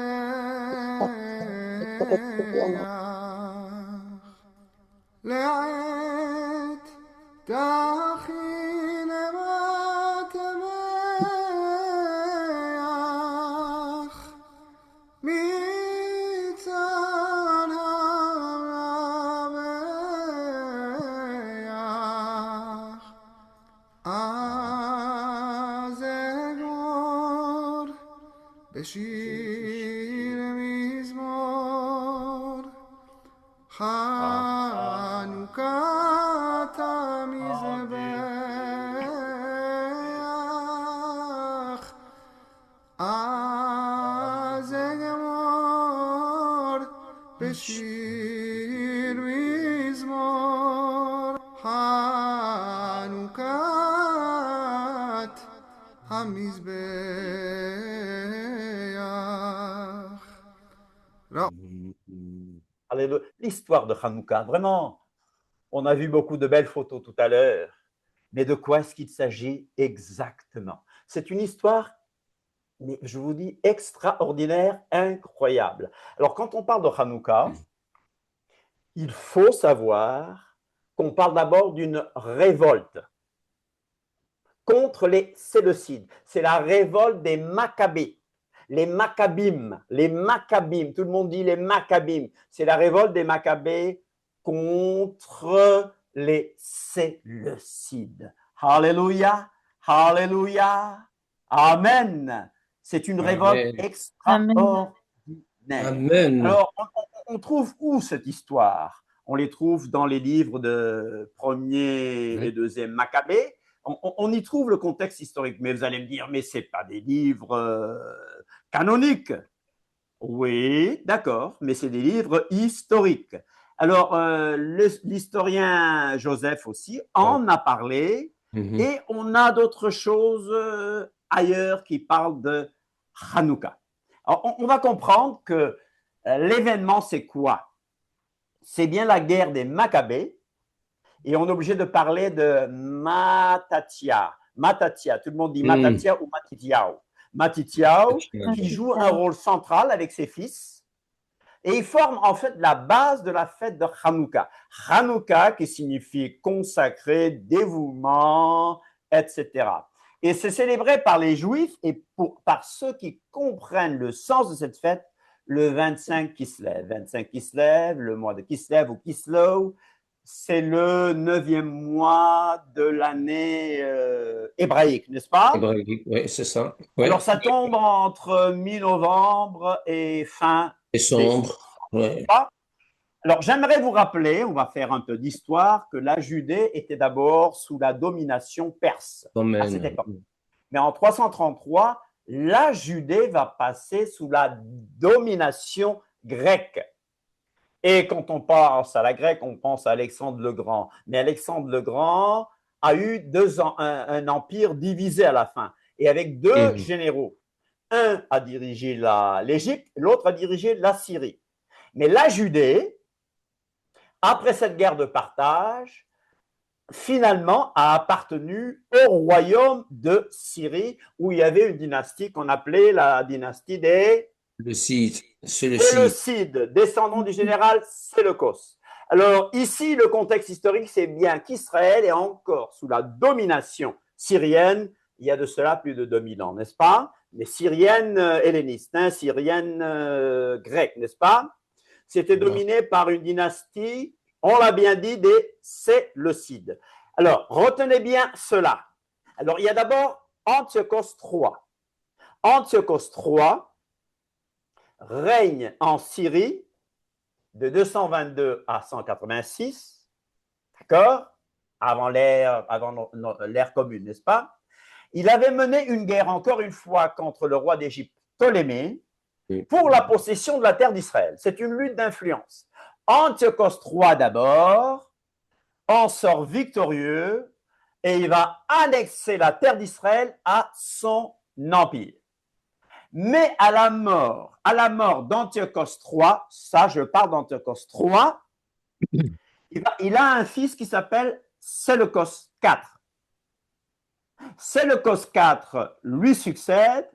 Le'et Tachin Matmeach Mitzan HaRabeach Azegor Beshir Mizmor Hanukat HaMizbeach Azegor Beshir Mizmor Hanukat HaMizbeach. Alléluia. L'histoire de Hanouka, vraiment, on a vu beaucoup de belles photos tout à l'heure, mais de quoi est-ce qu'il s'agit exactement? C'est une histoire, mais je vous dis, extraordinaire, incroyable. Alors, quand on parle de Hanouka, il faut savoir qu'on parle d'abord d'une révolte contre les Séleucides. C'est la révolte des Maccabées. Les Maccabim, tout le monde dit les Maccabim. C'est la révolte des Maccabées contre les Séleucides. Alléluia, alléluia, amen. C'est une révolte extraordinaire. Amen. Alors, on trouve où cette histoire? On les trouve dans les livres de 1er et 2e Maccabée. On y trouve le contexte historique, mais vous allez me dire, mais ce n'est pas des livres canoniques. Oui, d'accord, mais c'est des livres historiques. Alors, l'historien Joseph aussi en a parlé, et on a d'autres choses ailleurs qui parlent de Hanouka. Alors, on va comprendre que l'événement, c'est quoi? c'est bien la guerre des Maccabées. Et on est obligé de parler de Matatia. Matatia, tout le monde dit Matatia ou Matityahu. Matityahu, qui joue un rôle central avec ses fils. Et il forme en fait la base de la fête de Hanouka. Hanouka qui signifie consacré, dévouement, etc. Et c'est célébré par les Juifs et par ceux qui comprennent le sens de cette fête, le 25 Kislev. 25 Kislev, le mois de Kislev ou Kislev, c'est le 9e mois de l'année hébraïque, n'est-ce pas? Hébraïque, oui, c'est ça. Ouais. Alors, ça tombe entre mi-novembre et fin décembre. Ouais. Alors, j'aimerais vous rappeler, on va faire un peu d'histoire, que la Judée était d'abord sous la domination perse à cette époque. Mais en 333, la Judée va passer sous la domination grecque. Et quand on pense à la grecque, on pense à Alexandre le Grand. Mais Alexandre le Grand a eu un empire divisé à la fin, et avec deux généraux. Un a dirigé l'Égypte, l'autre a dirigé la Syrie. Mais la Judée, après cette guerre de partage, finalement a appartenu au royaume de Syrie, où il y avait une dynastie qu'on appelait la dynastie des Séleucides, descendant du général Séleucos. Alors ici, le contexte historique, c'est bien qu'Israël est encore sous la domination syrienne, il y a de cela plus de 2000 ans, n'est-ce pas? Mais syrienne helléniste, hein, syrienne grecque, n'est-ce pas? C'était dominé par une dynastie, on l'a bien dit, des Séleucides. Alors, retenez bien cela. Alors, il y a d'abord Antiochos III. Antiochos III règne en Syrie de 222 à 186, d'accord, avant l'ère commune, n'est-ce pas? Il avait mené une guerre, encore une fois, contre le roi d'Égypte, Ptolémée, pour la possession de la terre d'Israël. C'est une lutte d'influence. Antiochos III d'abord en sort victorieux et il va annexer la terre d'Israël à son empire. Mais à la mort d'Antiochos III, ça je parle d'Antiochos III, il a un fils qui s'appelle Séleucos IV. Séleucos IV lui succède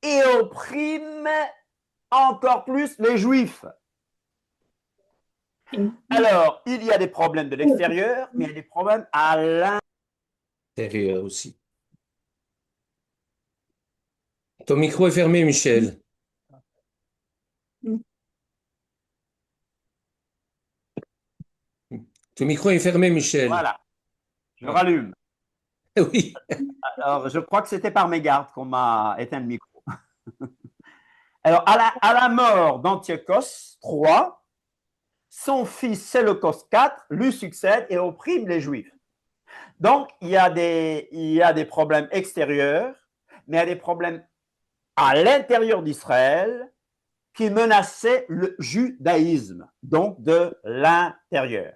et opprime encore plus les Juifs. Alors, il y a des problèmes de l'extérieur, mais il y a des problèmes à l'intérieur aussi. Ton micro est fermé, Michel. Ton micro est fermé, Michel. Voilà, je le rallume. Oui. Alors, je crois que c'était par mégarde qu'on m'a éteint le micro. Alors, à la mort d'Antiochos III, son fils Séleucos IV lui succède et opprime les Juifs. Donc, il y a des problèmes extérieurs, mais il y a des problèmes à l'intérieur d'Israël qui menaçaient le judaïsme, donc de l'intérieur.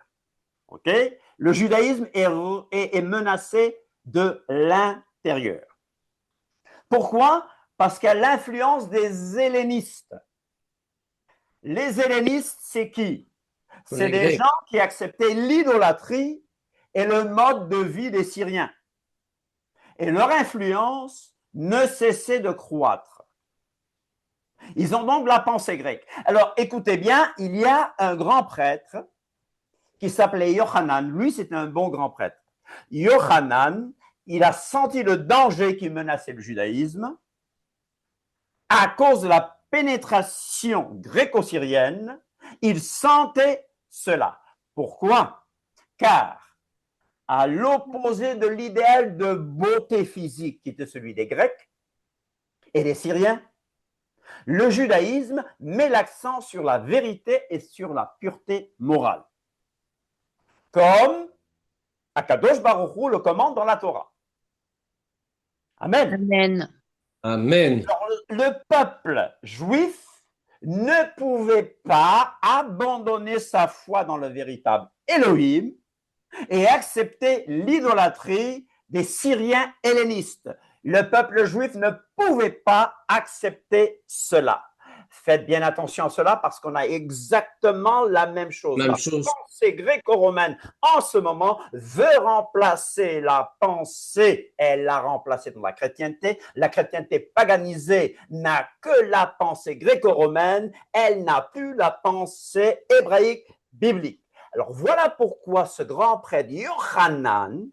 Ok? Le judaïsme est menacé de l'intérieur. Pourquoi? Parce qu'il y a l'influence des hellénistes. Les hellénistes, c'est qui? C'est des gens qui acceptaient l'idolâtrie et le mode de vie des Syriens. Et leur influence ne cessait de croître. Ils ont donc la pensée grecque. Alors, écoutez bien, il y a un grand prêtre qui s'appelait Yochanan. Lui, c'était un bon grand prêtre. Yochanan, il a senti le danger qui menaçait le judaïsme à cause de la pénétration gréco-syrienne. Il sentait cela. Pourquoi? Car, à l'opposé de l'idéal de beauté physique qui était celui des Grecs et des Syriens, le judaïsme met l'accent sur la vérité et sur la pureté morale. Comme Akadosh Baruch Hu le commande dans la Torah. Amen. Amen. Amen. Alors, le peuple juif ne pouvait pas abandonner sa foi dans le véritable Elohim et accepter l'idolâtrie des Syriens hellénistes. Le peuple juif ne pouvait pas accepter cela. Faites bien attention à cela parce qu'on a exactement la même chose. Même La chose. pensée gréco-romaine, en ce moment, veut remplacer la pensée. Elle l'a remplacée dans la chrétienté. La chrétienté paganisée n'a que la pensée gréco-romaine. Elle n'a plus la pensée hébraïque biblique. Alors, voilà pourquoi ce grand prêtre Yochanan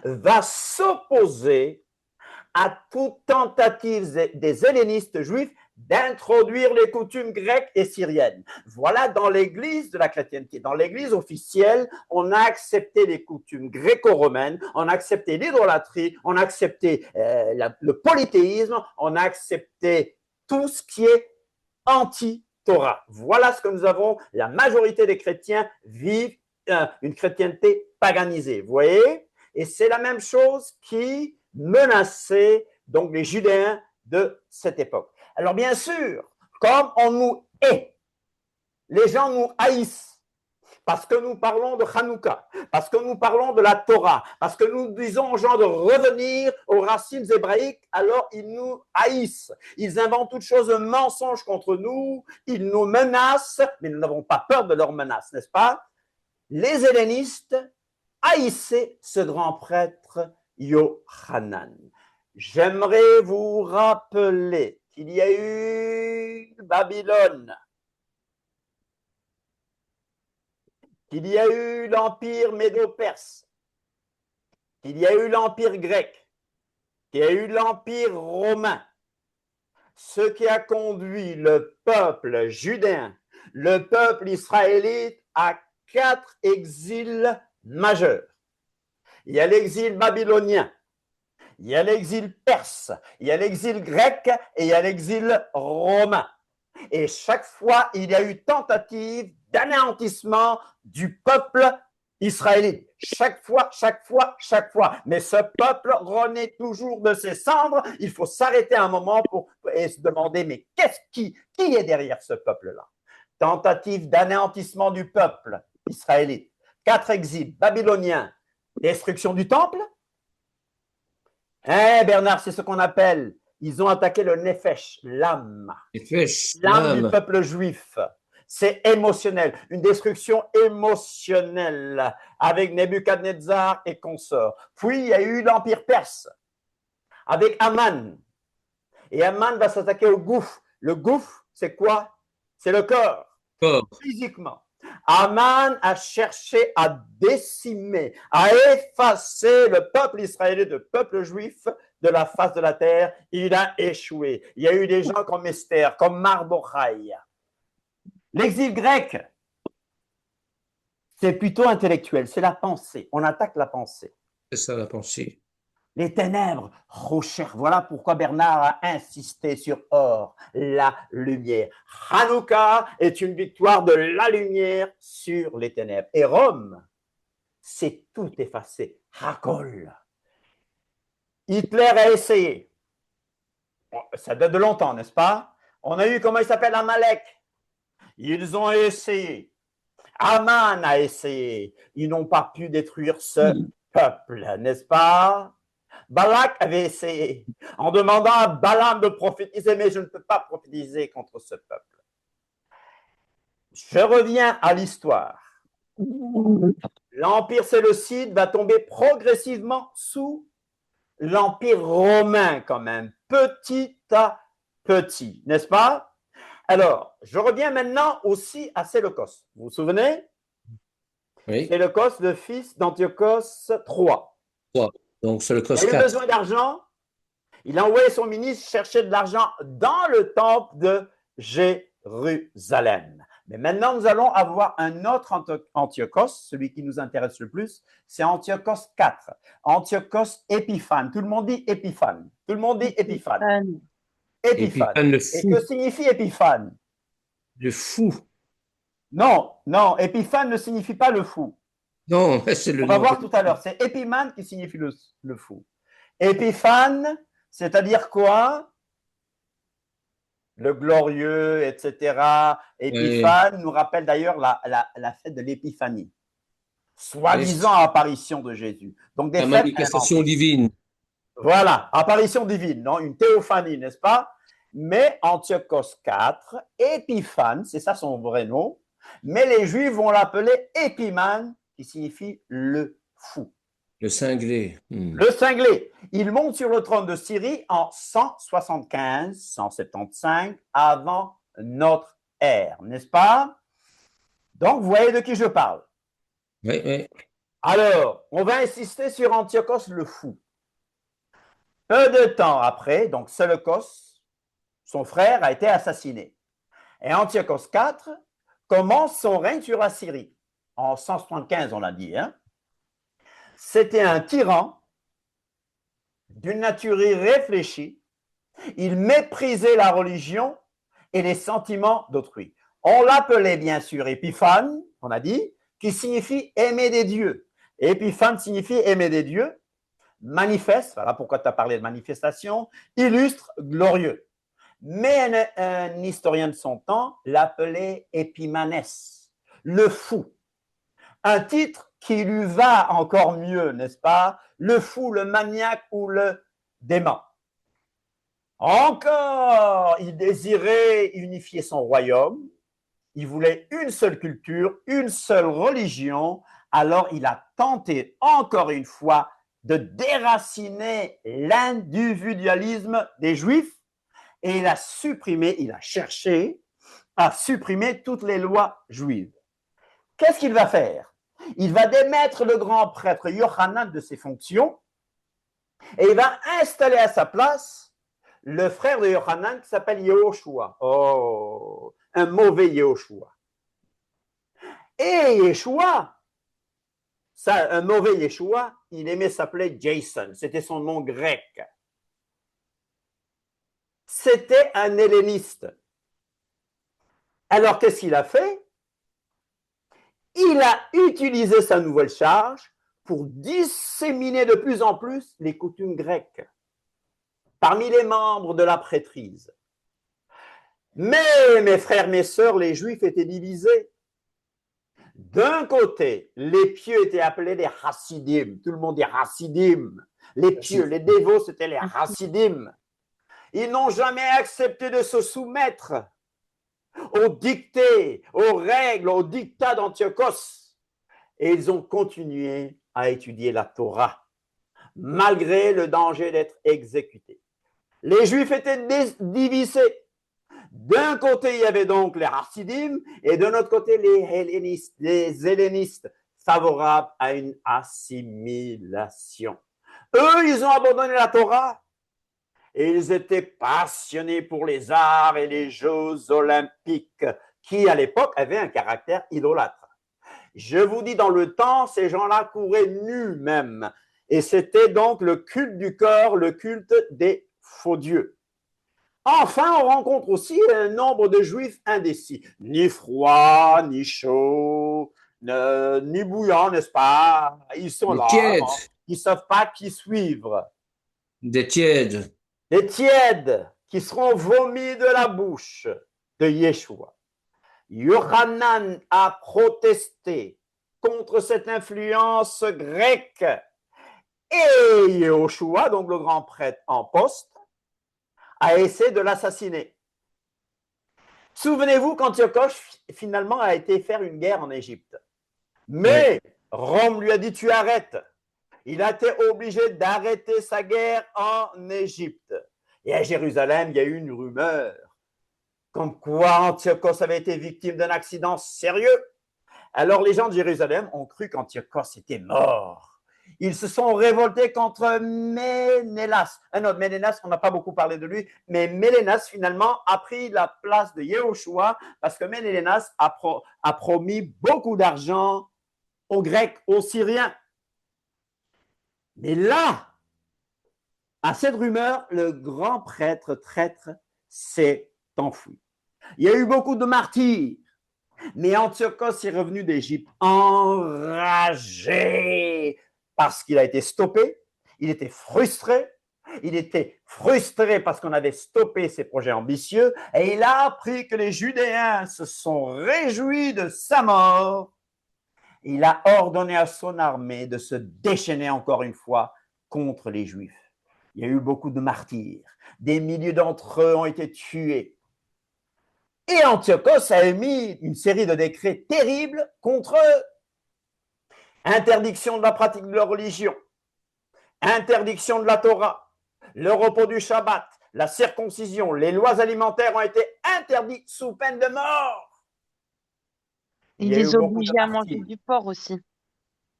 va s'opposer à toute tentative des hellénistes juifs d'introduire les coutumes grecques et syriennes. Voilà, dans l'église de la chrétienté, dans l'église officielle, on a accepté les coutumes gréco-romaines, on a accepté l'idolâtrie, on a accepté le polythéisme, on a accepté tout ce qui est anti-Torah. Voilà ce que nous avons. La majorité des chrétiens vivent une chrétienté paganisée, vous voyez? Et c'est la même chose qui menaçait donc les Judéens de cette époque. Alors bien sûr, comme on nous hait, les gens nous haïssent parce que nous parlons de Hanouka, parce que nous parlons de la Torah, parce que nous disons aux gens de revenir aux racines hébraïques, alors ils nous haïssent. Ils inventent toutes choses de mensonges contre nous, ils nous menacent, mais nous n'avons pas peur de leurs menaces, n'est-ce pas? Les hellénistes haïssaient ce grand prêtre Yochanan. J'aimerais vous rappeler qu'il y a eu Babylone, qu'il y a eu l'empire médo-perse, qu'il y a eu l'empire grec, qu'il y a eu l'empire romain, ce qui a conduit le peuple judéen, le peuple israélite à 4 exils majeurs. Il y a l'exil babylonien, il y a l'exil perse, il y a l'exil grec et il y a l'exil romain. Et chaque fois, il y a eu tentative d'anéantissement du peuple israélite. Chaque fois. Mais ce peuple renaît toujours de ses cendres. Il faut s'arrêter un moment et se demander, mais qui est derrière ce peuple-là? Tentative d'anéantissement du peuple israélite. 4 exils babyloniens, destruction du temple. Bernard, c'est ce qu'on appelle, ils ont attaqué le nefesh, l'âme. L'âme du peuple juif. C'est émotionnel, une destruction émotionnelle avec Nebuchadnezzar et consorts. Puis, il y a eu l'empire perse avec Aman. Et Aman va s'attaquer au gouffre. Le gouffre, c'est quoi? C'est le corps, physiquement. Aman a cherché à décimer, à effacer le peuple israélien, le peuple juif de la face de la terre. Il a échoué. Il y a eu des gens comme Esther, comme Mardochaï. L'exil grec, c'est plutôt intellectuel, c'est la pensée. On attaque la pensée. C'est ça la pensée. Les ténèbres, Rocher, voilà pourquoi Bernard a insisté sur or, la lumière. Hanouka est une victoire de la lumière sur les ténèbres. Et Rome, c'est tout effacé. Hakol. Hitler a essayé. Bon, ça date de longtemps, n'est-ce pas? On a eu, comment il s'appelle, Amalek. Ils ont essayé. Aman a essayé. Ils n'ont pas pu détruire ce peuple, n'est-ce pas? Balak avait essayé en demandant à Balaam de prophétiser, mais je ne peux pas prophétiser contre ce peuple. Je reviens à l'histoire. L'empire séleucide va tomber progressivement sous l'empire romain quand même, petit à petit, n'est-ce pas? Alors, je reviens maintenant aussi à Séleucos. Vous vous souvenez? Oui. Séleucos, le fils d'Antiochos III. Donc, Séleucos IV. Il a eu besoin d'argent. Il a envoyé son ministre chercher de l'argent dans le temple de Jérusalem. Mais maintenant, nous allons avoir un autre Antiochos, celui qui nous intéresse le plus, c'est Antiochos IV. Antiochos Épiphane. Tout le monde dit Épiphane. Tout le monde dit Épiphane. Épiphane. Et que signifie Épiphane? Le fou. Non, Épiphane ne signifie pas le fou. Non, c'est le On va voir tout à l'heure. C'est Épimane qui signifie le fou. Épiphane, c'est-à-dire quoi? Le glorieux, etc. Épiphane nous rappelle d'ailleurs la fête de l'Épiphanie. Soi-disant apparition de Jésus. Donc des la manifestation divine. Voilà, apparition divine, non? Une théophanie, n'est-ce pas? mais Antiochos IV, Épiphane, c'est ça son vrai nom, mais les Juifs vont l'appeler Épimane, qui signifie le fou. Le cinglé. Le cinglé. Il monte sur le trône de Syrie en 175 avant notre ère, n'est-ce pas? Donc, vous voyez de qui je parle. Oui, oui. Alors, on va insister sur Antiochos le fou. Peu de temps après, donc Séleucos, son frère, a été assassiné. Et Antiochos IV commence son règne sur la Syrie. En 175, on l'a dit. Hein? C'était un tyran d'une nature irréfléchie. Il méprisait la religion et les sentiments d'autrui. On l'appelait bien sûr Épiphane, on a dit, qui signifie aimer des dieux. Épiphane signifie aimer des dieux. Manifeste, voilà pourquoi tu as parlé de manifestation, illustre, glorieux. Mais un historien de son temps l'appelait Épimanès, le fou. Un titre qui lui va encore mieux, n'est-ce pas? Le fou, le maniaque ou le dément. Encore, il désirait unifier son royaume. Il voulait une seule culture, une seule religion. Alors, il a tenté encore une fois de déraciner l'individualisme des Juifs et il a cherché à supprimer toutes les lois juives. Qu'est-ce qu'il va faire? Il va démettre le grand prêtre Yochanan de ses fonctions et il va installer à sa place le frère de Yochanan qui s'appelle Yehoshua. Oh, un mauvais Yehoshua. Et Yeshua, un mauvais Yeshua, il aimait s'appeler Jason, c'était son nom grec. C'était un helléniste. Alors, qu'est-ce qu'il a fait? Il a utilisé sa nouvelle charge pour disséminer de plus en plus les coutumes grecques parmi les membres de la prêtrise. Mais, mes frères, mes sœurs, les Juifs étaient divisés. D'un côté, les pieux étaient appelés les Hasidim. Tout le monde dit Hasidim. Les pieux, les dévots, c'était les Hasidim. Ils n'ont jamais accepté de se soumettre aux dictées, aux règles, aux dictats d'Antiochos. Et ils ont continué à étudier la Torah, malgré le danger d'être exécutés. Les Juifs étaient divisés. D'un côté, il y avait donc les Hasidim et de l'autre côté, les hellénistes favorables à une assimilation. Eux, ils ont abandonné la Torah et ils étaient passionnés pour les arts et les Jeux olympiques qui, à l'époque, avaient un caractère idolâtre. Je vous dis, dans le temps, ces gens-là couraient nus même. Et c'était donc le culte du corps, le culte des faux dieux. Enfin, on rencontre aussi un nombre de juifs indécis, ni froid, ni chaud, ni bouillant, n'est-ce pas? Ils sont là, ils ne savent pas qui suivre. Des tièdes. Des tièdes qui seront vomis de la bouche de Yeshua. Yochanan a protesté contre cette influence grecque et Yehoshua, donc le grand prêtre en poste, a essayé de l'assassiner. Souvenez-vous qu'Antiochos, finalement, a été faire une guerre en Égypte. Mais Rome lui a dit, tu arrêtes. Il a été obligé d'arrêter sa guerre en Égypte. Et à Jérusalem, il y a eu une rumeur comme quoi Antiochos avait été victime d'un accident sérieux. Alors les gens de Jérusalem ont cru qu'Antiochos était mort. Ils se sont révoltés contre Ménélas. Un autre Ménélas, on n'a pas beaucoup parlé de lui, mais Ménélas, finalement, a pris la place de Yehoshua parce que Ménélas a promis beaucoup d'argent aux Grecs, aux Syriens. Mais là, à cette rumeur, le grand prêtre traître s'est enfui. Il y a eu beaucoup de martyrs. Mais Antiochos est revenu d'Égypte enragé parce qu'il a été stoppé, il était frustré parce qu'on avait stoppé ses projets ambitieux et il a appris que les Judéens se sont réjouis de sa mort. Il a ordonné à son armée de se déchaîner encore une fois contre les Juifs. Il y a eu beaucoup de martyrs. Des milliers d'entre eux ont été tués. Et Antiochos a émis une série de décrets terribles contre eux. Interdiction de la pratique de leur religion, interdiction de la Torah, le repos du Shabbat, la circoncision, les lois alimentaires ont été interdites sous peine de mort. Il les obligeait à manger du porc aussi.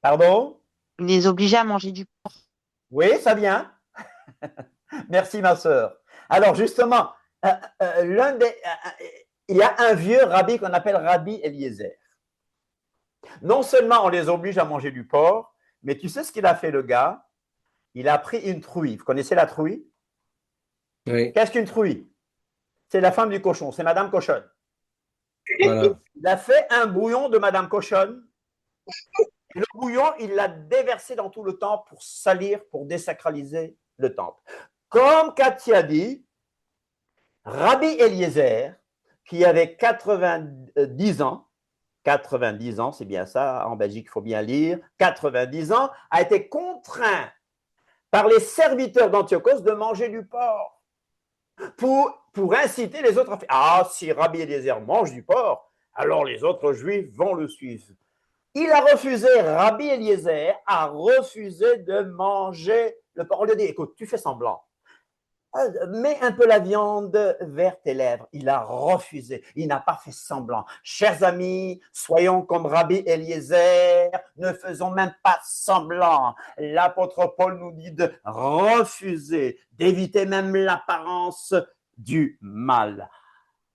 Pardon? Il les obligeait à manger du porc. Oui, ça vient. Merci, ma sœur. Alors, justement, il y a un vieux rabbi qu'on appelle Rabbi Eliezer. Non seulement on les oblige à manger du porc, mais tu sais ce qu'il a fait, le gars? Il a pris une truie. Vous connaissez la truie? Oui. Qu'est-ce qu'une truie? C'est la femme du cochon, c'est Madame Cochonne. Voilà. Il a fait un bouillon de Madame Cochonne. Et le bouillon, il l'a déversé dans tout le temple pour salir, pour désacraliser le temple. Comme Cathy a dit, Rabbi Eliezer, qui avait 90 ans, c'est bien ça, en Belgique, il faut bien lire, 90 ans, a été contraint par les serviteurs d'Antiochos de manger du porc pour inciter les autres à faire « Ah, si Rabbi Eliezer mange du porc, alors les autres juifs vont le suivre. » Il a refusé, Rabbi Eliezer a refusé de manger le porc. On lui a dit « Écoute, tu fais semblant. Mets un peu la viande vers tes lèvres. » Il a refusé. Il n'a pas fait semblant. Chers amis, soyons comme Rabbi Eliezer. Ne faisons même pas semblant. L'apôtre Paul nous dit de refuser, d'éviter même l'apparence du mal.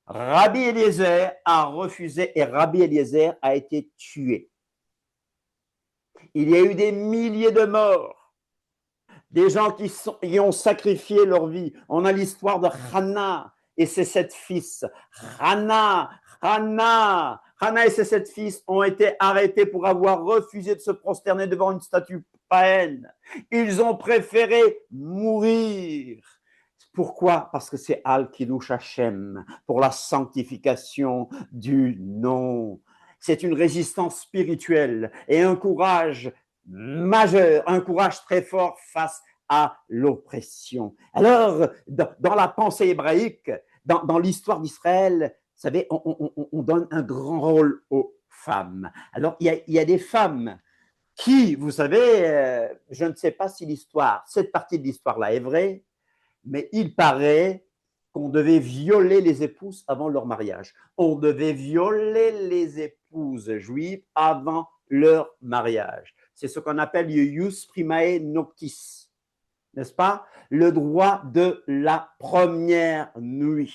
Rabbi Eliezer a refusé et Rabbi Eliezer a été tué. Il y a eu des milliers de morts. Des gens qui ont sacrifié leur vie. On a l'histoire de Hannah et ses 7 fils. Hannah et ses 7 fils ont été arrêtés pour avoir refusé de se prosterner devant une statue païenne. Ils ont préféré mourir. Pourquoi? Parce que c'est Al Kiddush Hashem, pour la sanctification du nom. C'est une résistance spirituelle et un courage majeur, un courage très fort face à l'oppression. Alors, dans la pensée hébraïque, dans l'histoire d'Israël, vous savez, on donne un grand rôle aux femmes. Alors, il y a des femmes qui, vous savez, je ne sais pas si cette partie de l'histoire-là est vraie, mais il paraît qu'on devait violer les épouses avant leur mariage. On devait violer les épouses juives avant leur mariage. C'est ce qu'on appelle le ius primae noctis, n'est-ce pas? Le droit de la première nuit.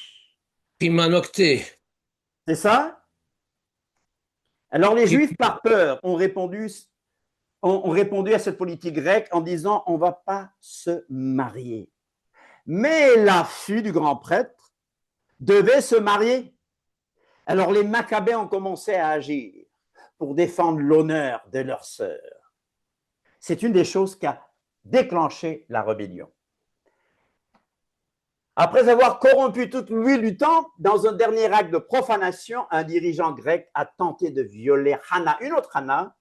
Prima nocte. C'est ça? Alors les Juifs, par peur, ont répondu à cette politique grecque en disant on ne va pas se marier. Mais la fille du grand prêtre devait se marier. Alors les Maccabées ont commencé à agir pour défendre l'honneur de leur sœur. C'est une des choses qui a déclenché la rébellion. Après avoir corrompu toute l'huile du temple, dans un dernier acte de profanation, un dirigeant grec a tenté de violer Hannah, une autre Hannah,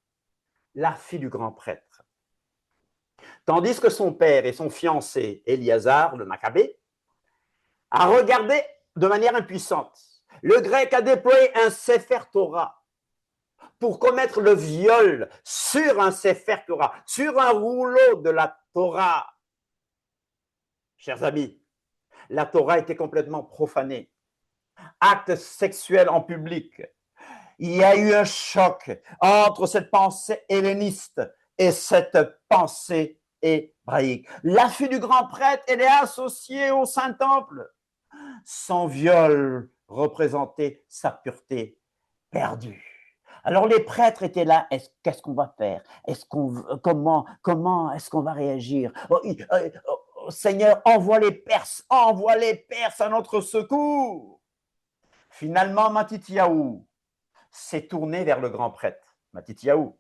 la fille du grand prêtre. Tandis que son père et son fiancé, Éliazar, le Maccabée, a regardé de manière impuissante. Le grec a déployé un Sefer Torah pour commettre le viol sur un Sefer Torah, sur un rouleau de la Torah. Chers amis, la Torah était complètement profanée. Acte sexuel en public. Il y a eu un choc entre cette pensée helléniste et cette pensée hébraïque. La fille du grand prêtre, elle est associée au Saint-Temple. Son viol représentait sa pureté perdue. Alors les prêtres étaient là. Qu'est-ce qu'on va faire? Comment est-ce qu'on va réagir? Seigneur, envoie les Perses à notre secours. Finalement, Matityahu s'est tourné vers le grand prêtre, Matityahu,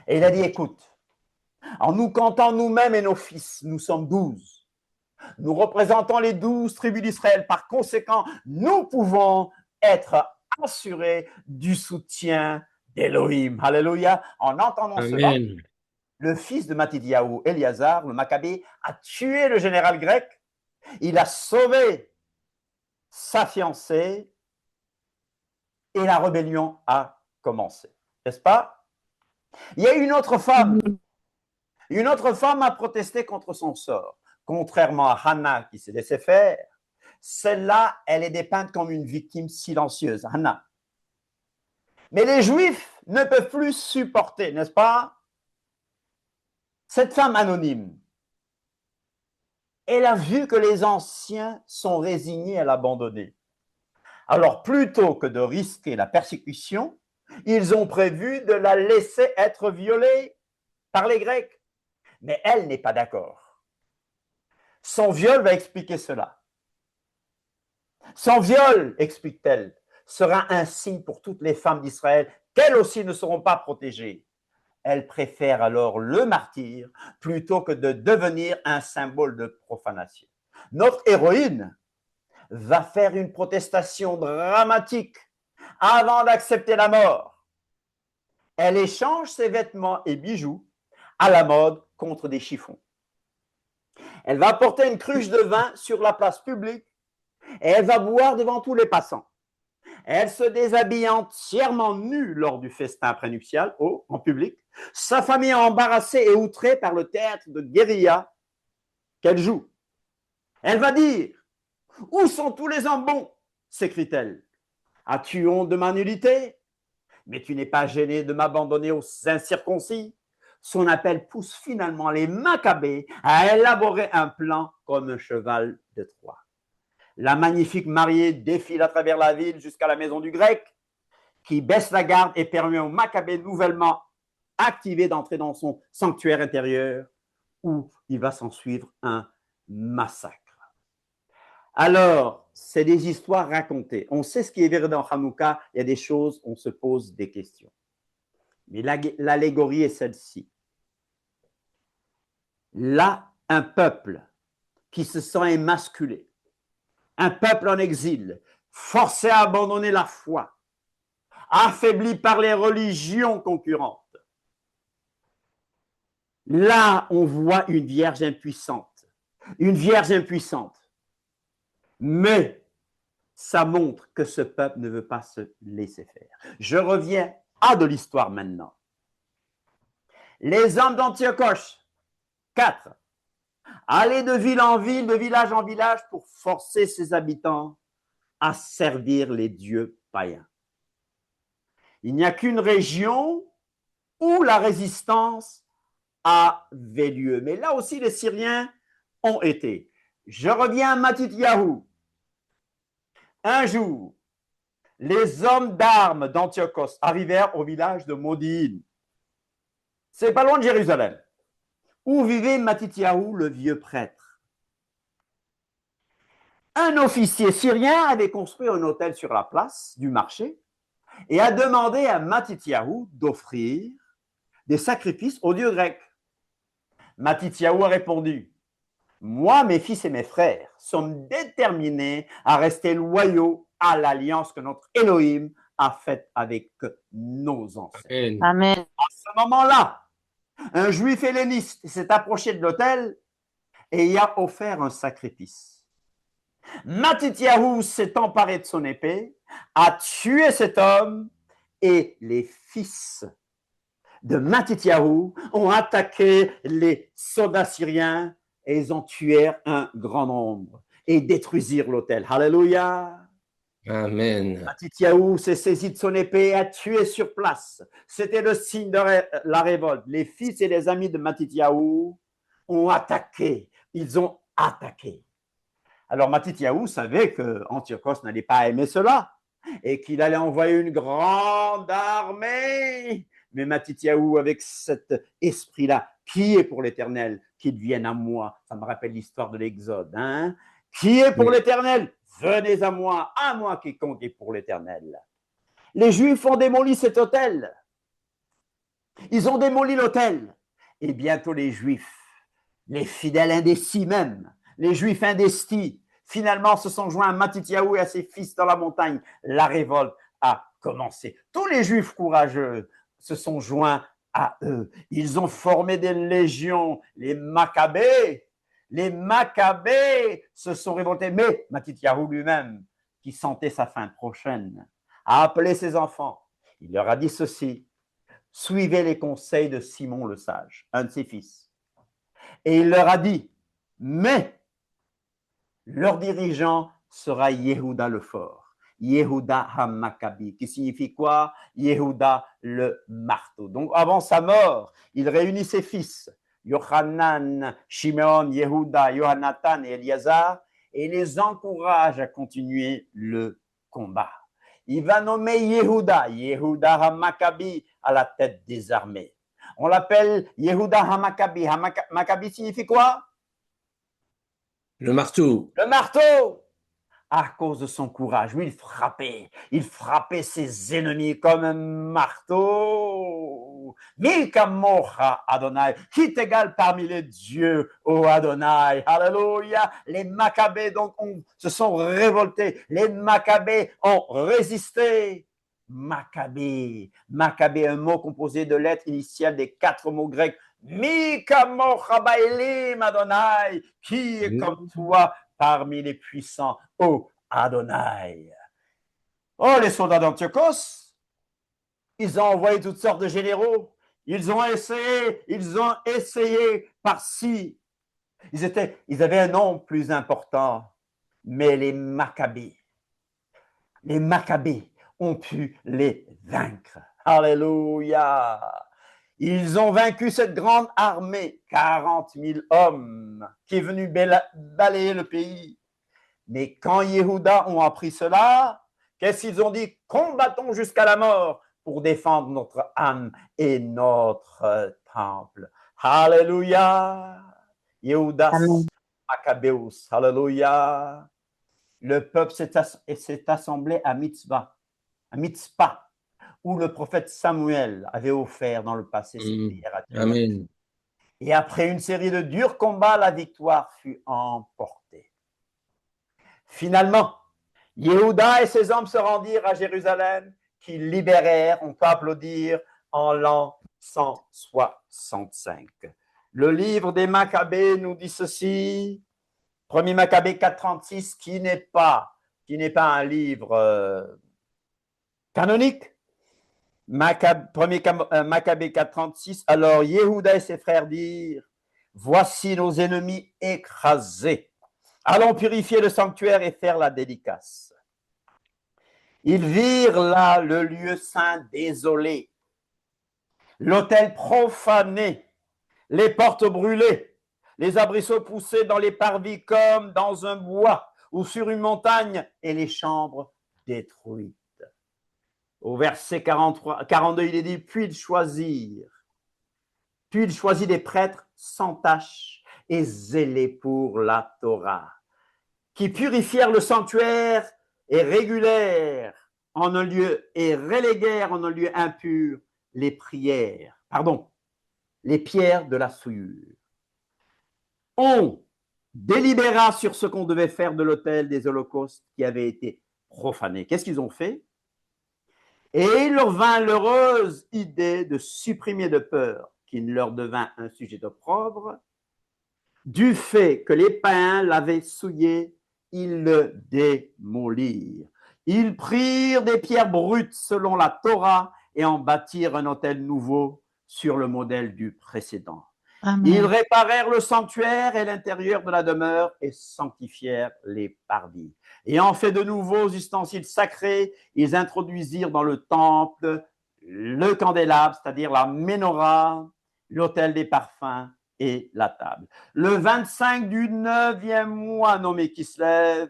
et il a dit, écoute, en nous comptant nous-mêmes et nos fils, nous sommes 12. Nous représentons les 12 tribus d'Israël. Par conséquent, nous pouvons être assurés du soutien d'Élohim. Alléluia. En entendant cela, le fils de Mattityahu, Éléazar, le Maccabée, a tué le général grec. Il a sauvé sa fiancée et la rébellion a commencé. N'est-ce pas? Il y a une autre femme. Une autre femme a protesté contre son sort. Contrairement à Hannah qui s'est laissée faire, celle-là, elle est dépeinte comme une victime silencieuse, Hannah. Mais les Juifs ne peuvent plus supporter, n'est-ce pas? Cette femme anonyme, elle a vu que les anciens sont résignés à l'abandonner. Alors, plutôt que de risquer la persécution, ils ont prévu de la laisser être violée par les Grecs. Mais elle n'est pas d'accord. Son viol va expliquer cela. Son viol, explique-t-elle, sera un signe pour toutes les femmes d'Israël qu'elles aussi ne seront pas protégées. Elle préfère alors le martyre plutôt que de devenir un symbole de profanation. Notre héroïne va faire une protestation dramatique avant d'accepter la mort. Elle échange ses vêtements et bijoux à la mode contre des chiffons. Elle va porter une cruche de vin sur la place publique et elle va boire devant tous les passants. Elle se déshabille entièrement nue lors du festin prénuptial en public. Sa famille est embarrassée et outrée par le théâtre de guérilla qu'elle joue. Elle va dire « Où sont tous les hommes bons ?» s'écrie-t-elle. « As-tu honte de ma nullité? Mais tu n'es pas gêné de m'abandonner aux incirconcis ?» Son appel pousse finalement les Maccabées à élaborer un plan comme un cheval de Troie. La magnifique mariée défile à travers la ville jusqu'à la maison du Grec, qui baisse la garde et permet aux Maccabées nouvellement activés d'entrer dans son sanctuaire intérieur, où il va s'en suivre un massacre. Alors, c'est des histoires racontées. On sait ce qui est vrai dans Hanouka, il y a des choses, on se pose des questions. Mais l'allégorie est celle-ci. Là, un peuple qui se sent émasculé, un peuple en exil, forcé à abandonner la foi, affaibli par les religions concurrentes. Là, on voit une vierge impuissante. Une vierge impuissante. Mais ça montre que ce peuple ne veut pas se laisser faire. Je reviens à de l'histoire maintenant. Les hommes d'Antioche, 4, allaient de ville en ville, de village en village pour forcer ses habitants à servir les dieux païens. Il n'y a qu'une région où la résistance avait lieu. Mais là aussi, les Syriens ont été. Je reviens à Mattityahu. Un jour, les hommes d'armes d'Antiochos arrivèrent au village de Modi'in. C'est pas loin de Jérusalem, où vivait Mattityahu, le vieux prêtre. Un officier syrien avait construit un hôtel sur la place du marché et a demandé à Mattityahu d'offrir des sacrifices aux dieux grecs. Mattityahu a répondu: « Moi, mes fils et mes frères sommes déterminés à rester loyaux à l'alliance que notre Elohim a faite avec nos ancêtres. » Amen. À ce moment-là, un juif helléniste s'est approché de l'autel et y a offert un sacrifice. Mattityahu s'est emparé de son épée, a tué cet homme et les fils de Mattityahu ont attaqué les soldats syriens et ils en tuèrent un grand nombre et détruisirent l'autel. Alléluia! Amen. Mattityahu s'est saisi de son épée et a tué sur place. C'était le signe de la révolte. Les fils et les amis de Mattityahu ont attaqué. Ils ont attaqué. Alors Mattityahu savait qu'Antiochos n'allait pas aimer cela et qu'il allait envoyer une grande armée. Mais Mattityahu, avec cet esprit-là, qui est pour l'Éternel, qu'il vienne à moi. Ça me rappelle l'histoire de l'Exode. Hein? Qui est pour l'Éternel? Venez à moi quiconque est pour l'Éternel. Les Juifs ont démoli cet hôtel. Ils ont démoli l'hôtel. Et bientôt les Juifs, les fidèles indécis même, les Juifs indécis, finalement se sont joints à Mattityahu et à ses fils dans la montagne. La révolte a commencé. Tous les Juifs courageux se sont joints à eux. Ils ont formé des légions, les Maccabées. Les Maccabées se sont révoltés, mais Matityahu lui-même, qui sentait sa fin prochaine, a appelé ses enfants. Il leur a dit ceci: suivez les conseils de Simon le sage, un de ses fils. Et il leur a dit, mais leur dirigeant sera Yehuda le fort, Yehuda ha-Maccabi, qui signifie quoi? Yehuda le marteau. Donc avant sa mort, il réunit ses fils, Yohanan, Shimeon, Yehuda, Yohanatan et Eliazar, et les encourage à continuer le combat. Il va nommer Yehuda, Yehuda ha-Maccabi, à la tête des armées. On l'appelle Yehuda ha-Maccabi. Maccabi signifie quoi? Le marteau. Le marteau! À cause de son courage, lui, il frappait ses ennemis comme un marteau. Milkamocha Adonai, qui t'égale parmi les dieux, ô Adonai. Alléluia. Les Maccabées donc se sont révoltés. Les Maccabées ont résisté. Maccabée, un mot composé de lettres initiales des 4 mots grecs. Milkamocha Baelim Adonai, qui est comme toi parmi les puissants, ô Adonai. Oh, les soldats d'Antiochos, ils ont envoyé toutes sortes de généraux. Ils ont essayé par-ci. Ils avaient un nom plus important, mais les Maccabées ont pu les vaincre. Alléluia. Ils ont vaincu cette grande armée, 40 000 hommes, qui est venue balayer le pays. Mais quand Yehuda ont appris cela, qu'est-ce qu'ils ont dit? Combattons jusqu'à la mort pour défendre notre âme et notre temple. Alléluia. Yehuda Maccabeus. Alléluia. Le peuple s'est assemblé à Mitzpah, où le prophète Samuel avait offert dans le passé ses prières à Dieu. Amen. Et après une série de durs combats, la victoire fut emportée. Finalement, Yehuda et ses hommes se rendirent à Jérusalem, qu'ils libérèrent, on peut applaudir, en l'an 165. Le livre des Maccabées nous dit ceci, 1er Maccabée 4.36, qui n'est pas un livre canonique. Premier Maccabée 4.36, alors Yehuda et ses frères dirent, voici nos ennemis écrasés. Allons purifier le sanctuaire et faire la dédicace. Ils virent là le lieu saint désolé, l'autel profané, les portes brûlées, les arbrisseaux poussés dans les parvis comme dans un bois ou sur une montagne et les chambres détruites. Au verset 42, il est dit, puis il choisit des prêtres sans tache et zélés pour la Torah, qui purifièrent le sanctuaire et reléguèrent en un lieu impur les pierres de la souillure. On délibéra sur ce qu'on devait faire de l'autel des holocaustes qui avait été profané. Qu'est-ce qu'ils ont fait? Et il leur vint l'heureuse idée de supprimer de peur qu'il ne leur devint un sujet d'opprobre. Du fait que les païens l'avaient souillé, ils le démolirent. Ils prirent des pierres brutes selon la Torah et en bâtirent un autel nouveau sur le modèle du précédent. Amen. Ils réparèrent le sanctuaire et l'intérieur de la demeure et sanctifièrent les parvis. Ayant fait de nouveaux ustensiles sacrés, ils introduisirent dans le temple le candélabre, c'est-à-dire la menorah, l'autel des parfums et la table. Le 25 du 9e mois nommé Kislev,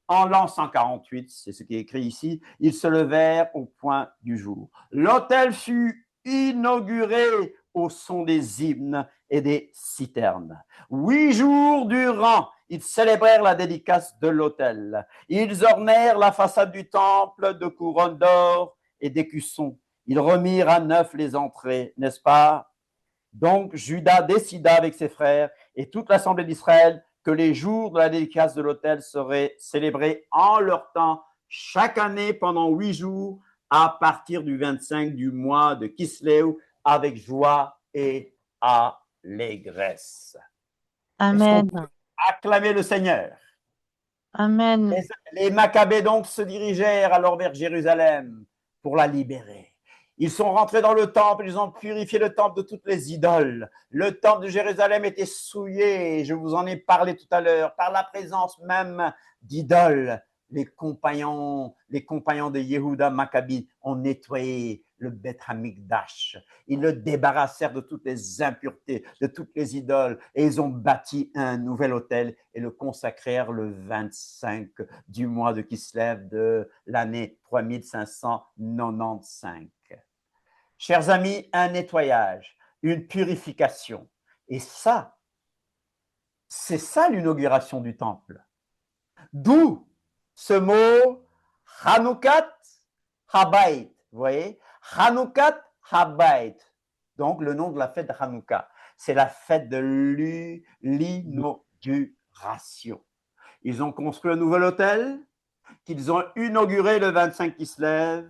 en l'an 148, c'est ce qui est écrit ici, ils se levèrent au point du jour. L'autel fut inauguré au son des hymnes et des citernes. 8 jours durant, ils célébrèrent la dédicace de l'autel. Ils ornèrent la façade du temple de couronnes d'or et d'écussons. Ils remirent à neuf les entrées, n'est-ce pas? Donc Juda décida avec ses frères et toute l'assemblée d'Israël que les jours de la dédicace de l'autel seraient célébrés en leur temps chaque année pendant 8 jours à partir du 25 du mois de Kislev avec joie et allégresse. Amen. Acclamez le Seigneur. Amen. Les Maccabées donc se dirigèrent alors vers Jérusalem pour la libérer. Ils sont rentrés dans le temple, ils ont purifié le temple de toutes les idoles. Le temple de Jérusalem était souillé, je vous en ai parlé tout à l'heure, par la présence même d'idoles. Les compagnons de Yehuda Maccabi ont nettoyé le Beth Hamikdash. Ils le débarrassèrent de toutes les impuretés, de toutes les idoles, et ils ont bâti un nouvel autel et le consacrèrent le 25 du mois de Kislev de l'année 3595. Chers amis, un nettoyage, une purification. Et ça, c'est ça l'inauguration du temple. D'où ce mot Hanoukat Habayit. Vous voyez, Hanoukat Habayit. Donc, le nom de la fête de Hanouka. C'est la fête de l'inauguration. Ils ont construit un nouvel hôtel qu'ils ont inauguré le 25 Kislev.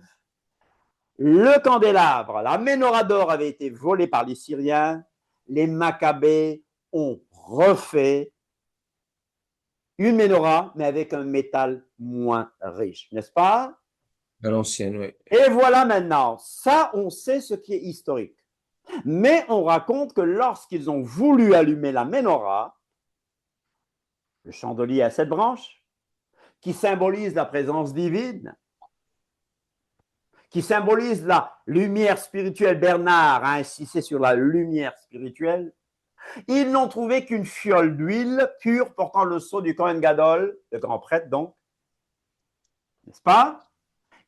Le candélabre, la menorah d'or avait été volée par les Syriens. Les Maccabées ont refait une menorah, mais avec un métal moins riche, n'est-ce pas? À l'ancienne, oui. Et voilà maintenant, ça, on sait ce qui est historique. Mais on raconte que lorsqu'ils ont voulu allumer la menorah, le chandelier à 7 branches, qui symbolise la présence divine, qui symbolise la lumière spirituelle, Bernard a insisté sur la lumière spirituelle, ils n'ont trouvé qu'une fiole d'huile pure portant le sceau du Kohen Gadol, le grand prêtre donc, n'est-ce pas?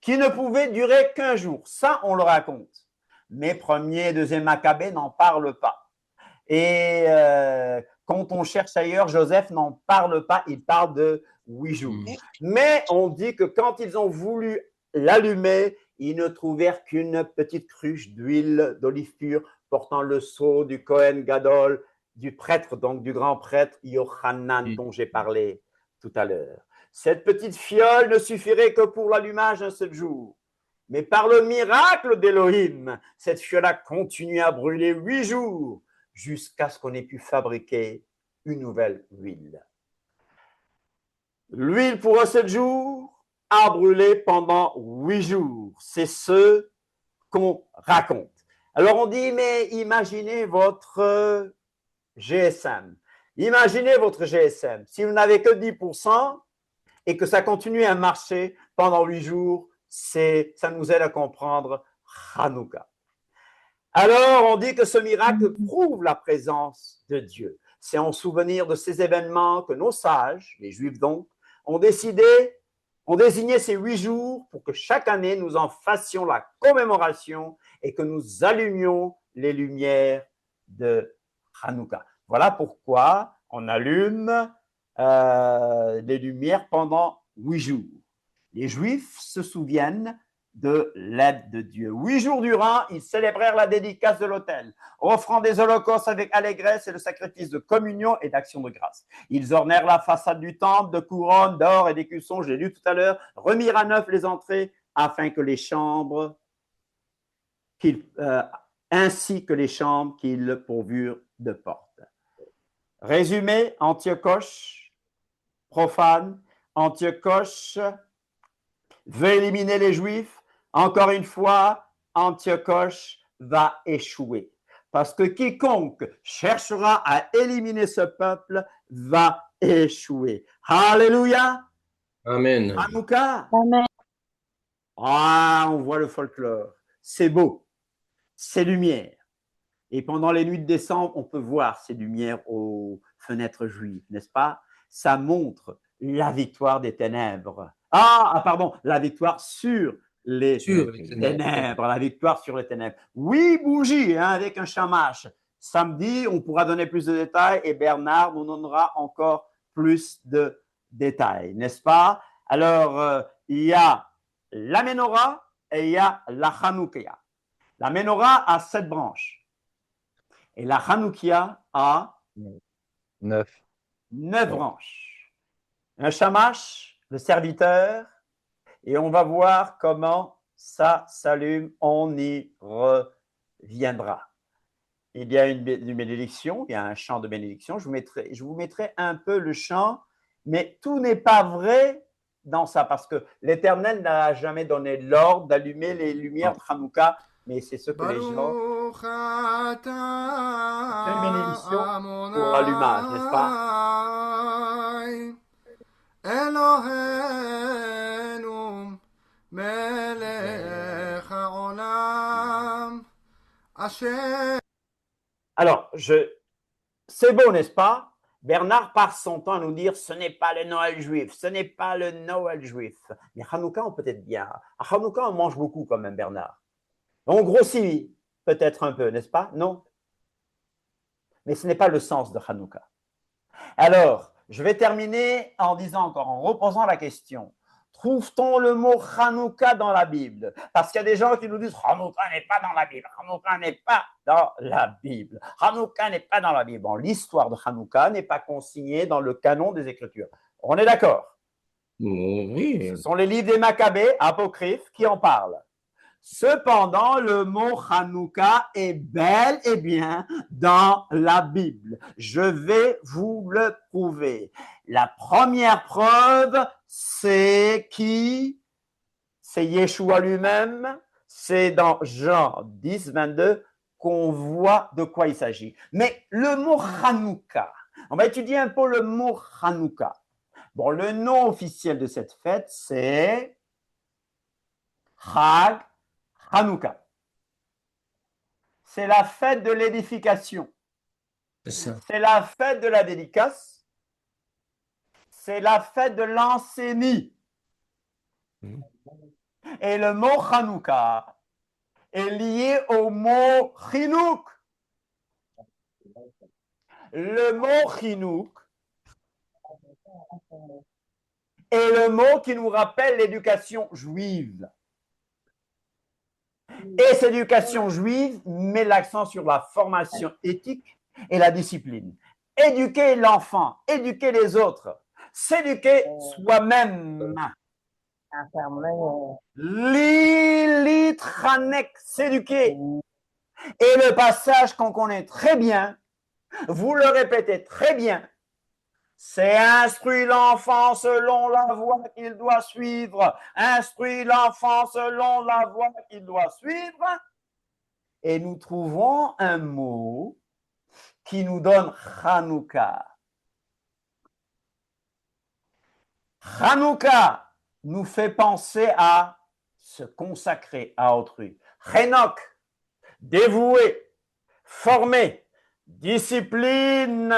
Qui ne pouvait durer qu'un jour. Ça, on le raconte. Mais premier et deuxième Maccabée n'en parlent pas. Et quand on cherche ailleurs, Joseph n'en parle pas, il parle de 8 jours. Mais on dit que quand ils ont voulu l'allumer, ils ne trouvèrent qu'une petite cruche d'huile d'olive pure portant le sceau du Kohen Gadol, du prêtre, donc du grand prêtre Yochanan dont j'ai parlé tout à l'heure. Cette petite fiole ne suffirait que pour l'allumage d'un seul jour. Mais par le miracle d'Élohim, cette fiole a continué à brûler 8 jours jusqu'à ce qu'on ait pu fabriquer une nouvelle huile. L'huile pour un seul jour a brûlé pendant 8 jours. C'est ce qu'on raconte. Alors on dit, mais imaginez votre GSM. Imaginez votre GSM. Si vous n'avez que 10% et que ça continue à marcher pendant 8 jours, ça nous aide à comprendre Hanouka. Alors on dit que ce miracle prouve la présence de Dieu. C'est en souvenir de ces événements que nos sages, les Juifs donc, ont désigné ces 8 jours pour que chaque année nous en fassions la commémoration et que nous allumions les lumières de Hanouka. Voilà pourquoi on allume les lumières pendant 8 jours. Les Juifs se souviennent de l'aide de Dieu. 8 jours durant, ils célébrèrent la dédicace de l'autel, offrant des holocaustes avec allégresse et le sacrifice de communion et d'action de grâce. Ils ornèrent la façade du temple de couronnes d'or et d'écussons, je l'ai lu tout à l'heure, remirent à neuf les entrées afin que les chambres, ainsi que les chambres qu'ils pourvurent de portes. Résumé, Antioche, profane, Antioche veut éliminer les Juifs. Encore une fois, Antioche va échouer. Parce que quiconque cherchera à éliminer ce peuple va échouer. Alléluia. Amen. Hanouka. Amen. Ah, on voit le folklore. C'est beau. C'est lumière. Et pendant les nuits de décembre, on peut voir ces lumières aux fenêtres juives, n'est-ce pas? Ça montre la victoire des ténèbres. Pardon, la victoire sur les ténèbres. La victoire sur les ténèbres. Oui, bougie, avec un shamash. Samedi, on pourra donner plus de détails et Bernard nous donnera encore plus de détails, n'est-ce pas? Alors, il y a la menorah et il y a la Hanoukia. La menorah a 7 branches. Et la Hanoukia a 9 branches. Un shamash, le serviteur, et on va voir comment ça s'allume. On y revient. viendra. Il y a une bénédiction, il y a un chant de bénédiction. Je vous mettrai un peu le chant, mais tout n'est pas vrai dans ça, parce que l'Éternel n'a jamais donné l'ordre d'allumer les lumières de Hanouka, mais c'est ce que les gens... C'est une bénédiction pour l'allumage, n'est-ce pas? Eloheinu melech haolam asher. Alors, c'est beau, n'est-ce pas? Bernard passe son temps à nous dire ce n'est pas le Noël juif, ce n'est pas le Noël juif. Mais Hanouka, on peut être bien. À Hanouka, on mange beaucoup quand même, Bernard. On grossit peut-être un peu, n'est-ce pas? Non? Mais ce n'est pas le sens de Hanouka. Alors, je vais terminer en disant encore, en reposant la question. Trouve-t-on le mot Hanouka dans la Bible? Parce qu'il y a des gens qui nous disent Hanouka n'est pas dans la Bible. Hanouka n'est pas dans la Bible. Hanouka n'est pas dans la Bible. Bon, l'histoire de Hanouka n'est pas consignée dans le canon des Écritures. On est d'accord? Oui. Ce sont les livres des Maccabées, apocryphes, qui en parlent. Cependant, le mot Hanouka est bel et bien dans la Bible. Je vais vous le prouver. La première preuve, c'est qui? C'est Yeshua lui-même. C'est dans Jean 10, 22 qu'on voit de quoi il s'agit. Mais le mot Hanouka, on va étudier un peu le mot Hanouka. Bon, le nom officiel de cette fête, c'est Chag Hanouka. C'est la fête de l'édification. C'est la fête de la dédicace. C'est la fête de l'enseignement. Et le mot Hanouka est lié au mot Chinouk. Le mot Chinouk est le mot qui nous rappelle l'éducation juive. Et cette éducation juive met l'accent sur la formation éthique et la discipline. Éduquer l'enfant, éduquer les autres, s'éduquer soi-même. L'ilitranek, s'éduquer. Et le passage qu'on connaît très bien, vous le répétez très bien, c'est instruire l'enfant selon la voie qu'il doit suivre. Instruire l'enfant selon la voie qu'il doit suivre. Et nous trouvons un mot qui nous donne Hanouka. Hanouka nous fait penser à se consacrer à autrui. Chénok, dévoué, formé, discipline.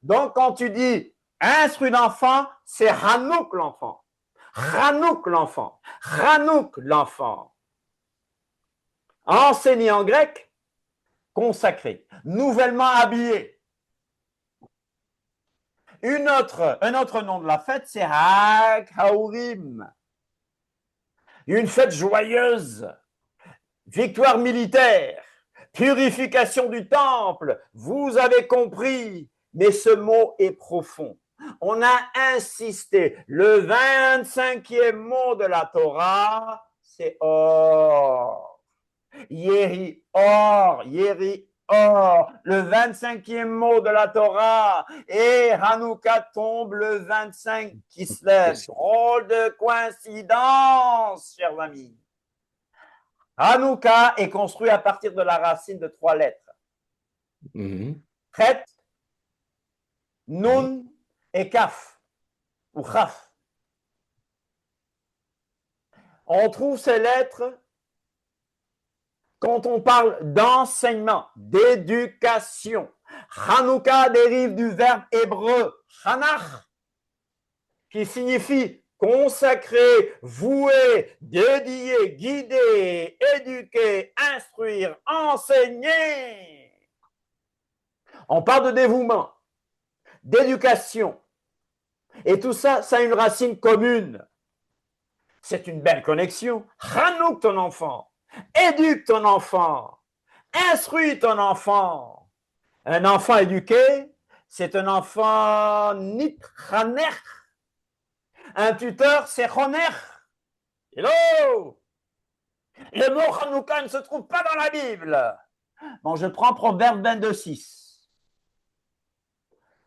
Donc, quand tu dis instruire l'enfant, c'est Hanouk l'enfant. Hanouk l'enfant. Hanouk l'enfant. Enseigné en grec, consacré, nouvellement habillé. Un autre nom de la fête, c'est Hag Haourim. Une fête joyeuse, victoire militaire, purification du temple. Vous avez compris. Mais ce mot est profond. On a insisté. Le 25e mot de la Torah, c'est Or. Yeri Or, Yeri Or. Le 25e mot de la Torah. Et Hanouka tombe le 25 qui se lève. Drôle de coïncidence, chers amis. Hanouka est construit à partir de la racine de 3 lettres. Chet, Nun et Kaf, ou Chaf. On trouve ces lettres quand on parle d'enseignement, d'éducation. Hanouka dérive du verbe hébreu Hanach, qui signifie consacrer, vouer, dédier, guider, éduquer, instruire, enseigner. On parle de dévouement, d'éducation. Et tout ça, ça a une racine commune. C'est une belle connexion. Hanouk ton enfant, éduque ton enfant, instruis ton enfant. Un enfant éduqué, c'est un enfant nitchaner. Un tuteur, c'est choner. Hello! Le mot Hanouka ne se trouve pas dans la Bible. Bon, je prends Proverbe 22, 6.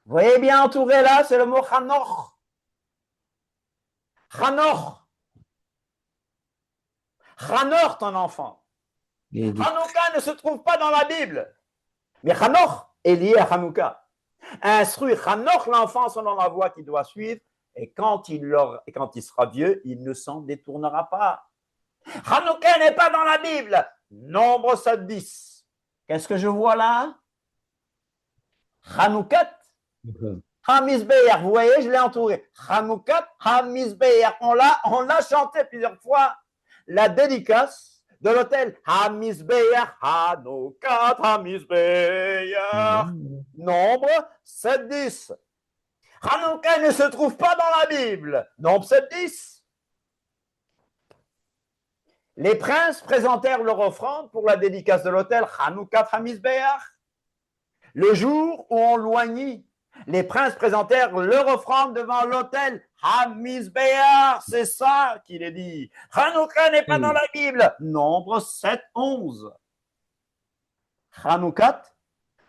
Vous voyez bien entouré là, c'est le mot Hanoch. Hanoch. Hanoch, ton enfant. Hanouka ne se trouve pas dans la Bible. Mais Hanoch est lié à Hanouka. Instruit Hanoch l'enfant selon la voie qu'il doit suivre, et quand il sera vieux, il ne s'en détournera pas. Hanouka n'est pas dans la Bible. Nombre 7, 10. Qu'est-ce que je vois là? Hanoukat, Hamizbeach. Vous voyez, je l'ai entouré. Hanoukat, Hamizbeach. On l'a chanté plusieurs fois. La dédicace de l'hôtel Hamizbeach, Hanoukat, Hamizbeach. Nombre 7, 10. Hanouka ne se trouve pas dans la Bible. Nombre 7, 10. Les princes présentèrent leur offrande pour la dédicace de l'autel Hanoukat Hamizbeach. Le jour où on loignit, les princes présentèrent leur offrande devant l'autel Hamizbeach. C'est ça qu'il est dit. Hanouka n'est pas dans la Bible. Nombre 7, 11. Hanoukat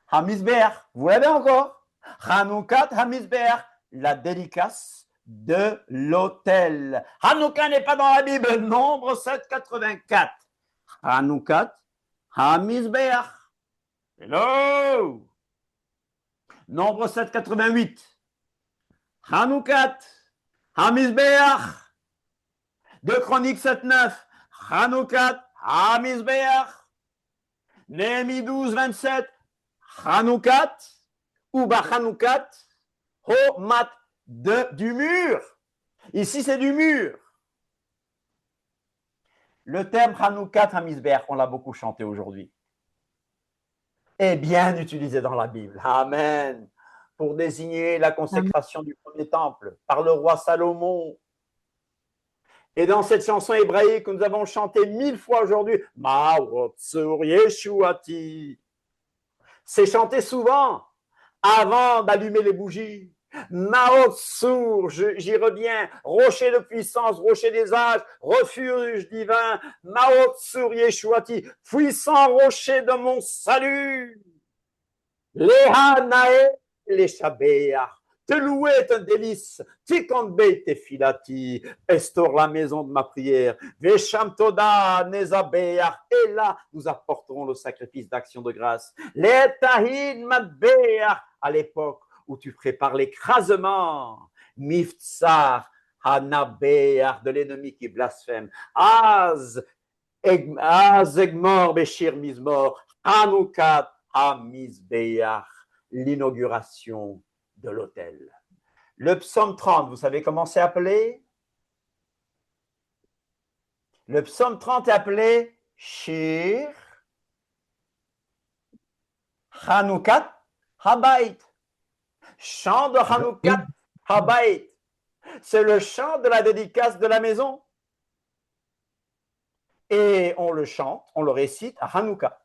Hamizbeach. Vous l'avez encore? Hanoukat Hamizbeach, la dédicace de l'autel. Hanouka n'est pas dans la Bible. Nombre 7, 84. Hanoukat Hamizbeach. Hello. Nombre 7, 88. Hanoukat Hamizbeach. 2 Chroniques 7, 9. Hanoukat Hamizbeach. Néhémie 12, 27. Hanoukat ou Hanoukat au mat du mur. Ici, c'est du mur. Le terme Hanoukat Hamizbeach, on l'a beaucoup chanté aujourd'hui, est bien utilisé dans la Bible. Amen. Pour désigner la consécration du premier temple par le roi Salomon. Et dans cette chanson hébraïque que nous avons chantée 1000 fois aujourd'hui, Ma'otsur Yeshuati, c'est chanté souvent avant d'allumer les bougies. Ma'otsur, j'y reviens, rocher de puissance, rocher des âges, refuge divin, Ma'otsur Yeshuati, puissant rocher de mon salut. Lehanae leshabeach, te louer est un délice, tikondbe tefilati, restaure la maison de ma prière, vesham toda nezabeach, et là nous apporterons le sacrifice d'action de grâce. Letahin madbeach, à l'époque où tu prépares l'écrasement, miftsar hanabeach, de l'ennemi qui blasphème, az egmor beshir mizmor, hanoukat hamizbeach, l'inauguration de l'autel. Le psaume 30, vous savez comment c'est appelé? Le psaume 30 est appelé Shir Hanoukat Habayit. Chant de Hanoukat Habayit. C'est le chant de la dédicace de la maison. Et on le chante, on le récite à Hanouka.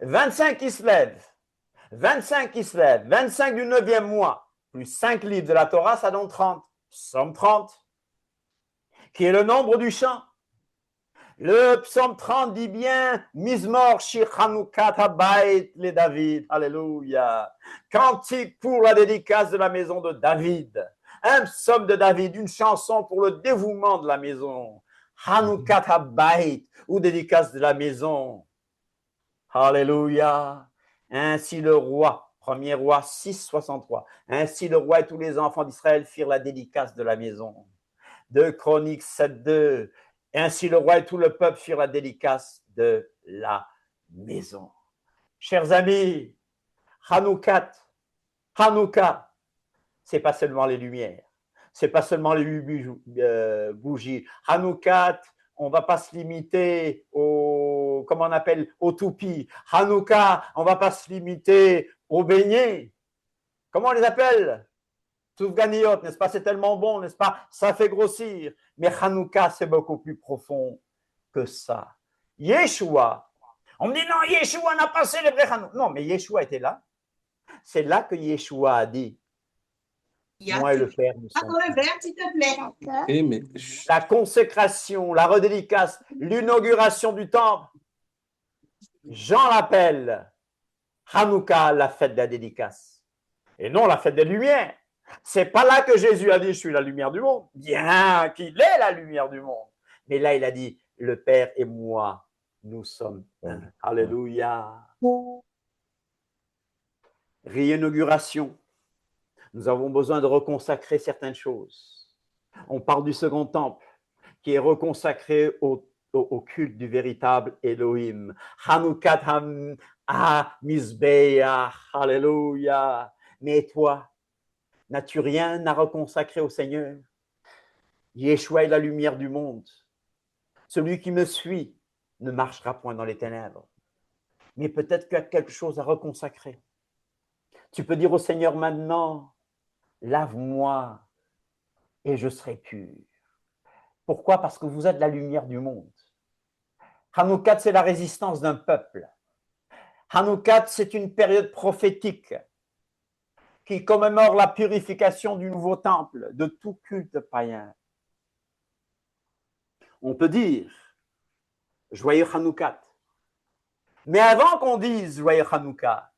25 qui se lèvent. 25 qui se lèvent, 25 du 9e mois, plus 5 livres de la Torah, ça donne 30. Psaume 30, qui est le nombre du chant. Le psaume 30 dit bien Mizmor Shir Hanoukat Habayit le David. Alléluia. Cantique pour la dédicace de la maison de David. Un psaume de David, une chanson pour le dévouement de la maison. Hanoukat Habayit, ou dédicace de la maison. Alléluia. Ainsi le roi, 1er roi 6, 63. Ainsi le roi et tous les enfants d'Israël firent la dédicace de la maison. 2 Chroniques 7, 2. Ainsi le roi et tout le peuple firent la dédicace de la maison. Chers amis, Hanoukat, Hanouka, c'est pas seulement les lumières, c'est pas seulement les 8 bougies. Hanoukat, on ne va pas se limiter au, comment on appelle, au toupi. Hanouka, on ne va pas se limiter aux beignets. Comment on les appelle? Soufganiot, n'est-ce pas? C'est tellement bon, n'est-ce pas? Ça fait grossir. Mais Hanouka, c'est beaucoup plus profond que ça. Yeshua, on me dit non, Yeshua n'a pas célébré Hanouka. Non, mais Yeshua était là. C'est là que Yeshua a dit moi et le Père nous sommes. S'il te plaît. La consécration, la redédicace, l'inauguration du temple. Jean l'appelle Hanouka, la fête de la dédicace, et non la fête des Lumières. C'est pas là que Jésus a dit « je suis la lumière du monde », bien qu'il est la lumière du monde. Mais là, il a dit « le Père et moi, nous sommes un ». Alléluia. Réinauguration. Nous avons besoin de reconsacrer certaines choses. On parle du second temple qui est reconsacré au culte du véritable Elohim. Hanoukat Mizbeach. Alléluia. Mais toi, n'as-tu rien à reconsacrer au Seigneur? Yeshua est la lumière du monde. Celui qui me suit ne marchera point dans les ténèbres. Mais peut-être que tu as quelque chose à reconsacrer. Tu peux dire au Seigneur maintenant, lave-moi et je serai pur. Pourquoi? Parce que vous êtes la lumière du monde. Hanoukat, c'est la résistance d'un peuple. Hanoukat, c'est une période prophétique qui commémore la purification du nouveau temple, de tout culte païen. On peut dire joyeux Hanoukat. Mais avant qu'on dise joyeux Hanouka,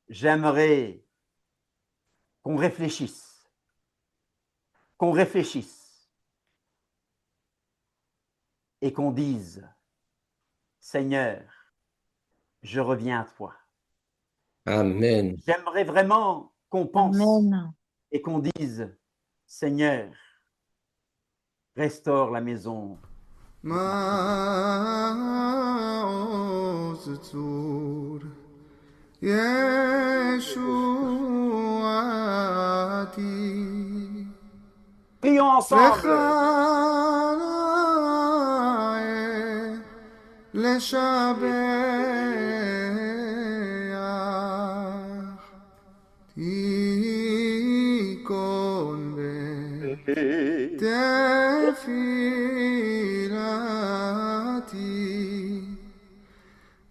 j'aimerais qu'on réfléchisse et qu'on dise Seigneur, je reviens à toi. Amen. J'aimerais vraiment qu'on pense Amen. et qu'on dise Seigneur, restaure la maison. Prions ensemble.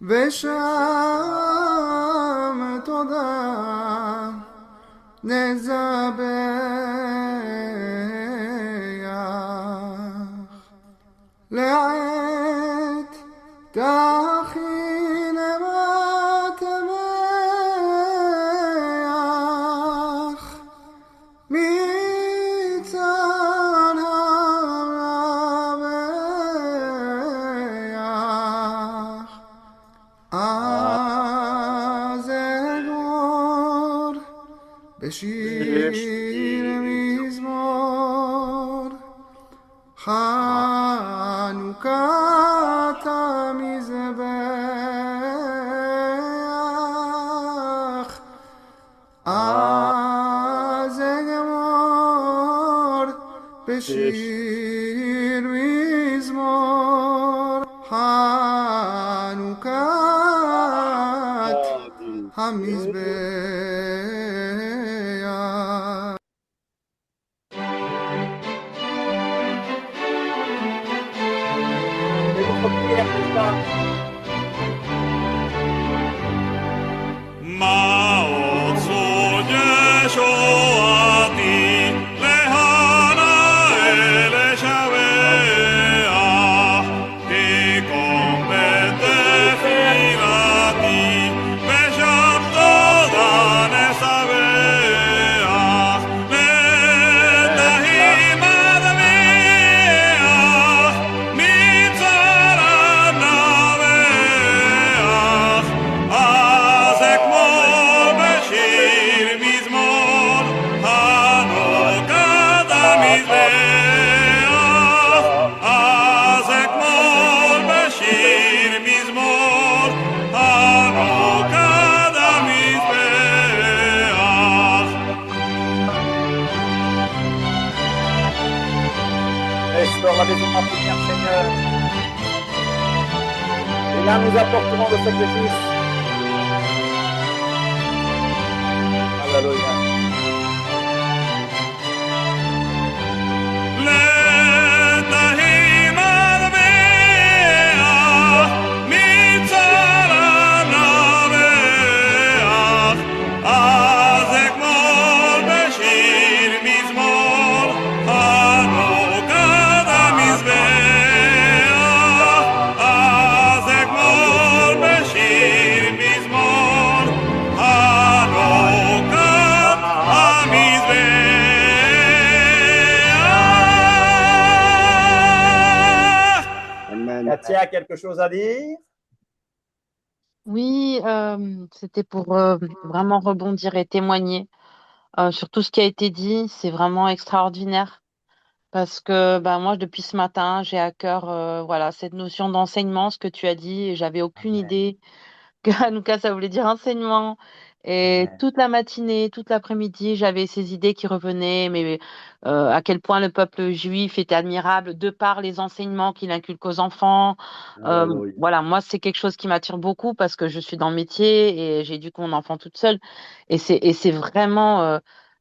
ושם תודה נזבח לעת תכין מטמח מצד הרבח אז אגמור בשיר מזמור חנוכת המזבח אז אגמור בשיר מזמור חנוכת המזבח. Restaure la maison de ma prière, Seigneur. Et là, nous apporterons le sacrifice. Alléluia. As Katia a quelque chose à dire? Oui, c'était pour vraiment rebondir et témoigner sur tout ce qui a été dit. C'est vraiment extraordinaire parce que bah, moi, depuis ce matin, j'ai à cœur voilà, cette notion d'enseignement, ce que tu as dit, et j'avais aucune Amen. idée que Hanouka, ça voulait dire enseignement. Et Amen. toute la matinée, toute l'après-midi, j'avais ces idées qui revenaient, mais à quel point le peuple juif était admirable de par les enseignements qu'il inculque aux enfants. Alléluia. Voilà, moi, c'est quelque chose qui m'attire beaucoup parce que je suis dans le métier et j'ai éduqué mon enfant toute seule. Et c'est vraiment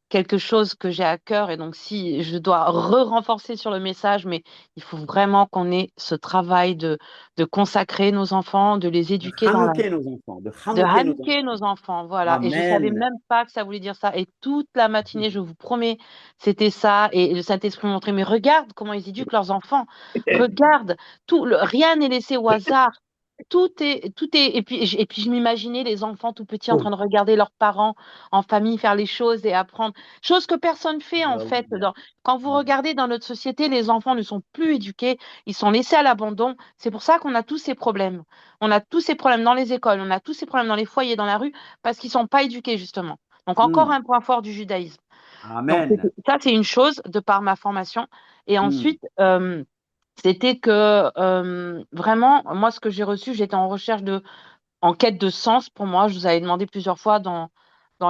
quelque chose que j'ai à cœur. Et donc, si je dois renforcer sur le message, mais il faut vraiment qu'on ait ce travail de consacrer nos enfants, de les De éduquer dans la Hanouker nos enfants. De de Hanouker nos hanniquer enfants. nos enfants, voilà. Et je savais Amen. même pas que ça voulait dire ça. Et toute la matinée, je vous promets, c'était ça. Et le Saint-Esprit me montrait, mais regarde comment ils éduquent leurs enfants. Regarde, rien n'est laissé au hasard. Tout est. Et puis je m'imaginais les enfants tout petits en train de regarder leurs parents en famille faire les choses et apprendre. Chose que personne fait, en fait. Alléluia. Quand vous regardez dans notre société, les enfants ne sont plus éduqués. Ils sont laissés à l'abandon. C'est pour ça qu'on a tous ces problèmes. On a tous ces problèmes dans les écoles, on a tous ces problèmes dans les foyers, dans la rue, parce qu'ils ne sont pas éduqués, justement. Donc, encore Hmm. un point fort du judaïsme. Donc, Amen. ça, c'est une chose de par ma formation. Et Hmm. ensuite, c'était que vraiment, moi, ce que j'ai reçu, j'étais en quête de sens pour moi. Je vous avais demandé plusieurs fois dans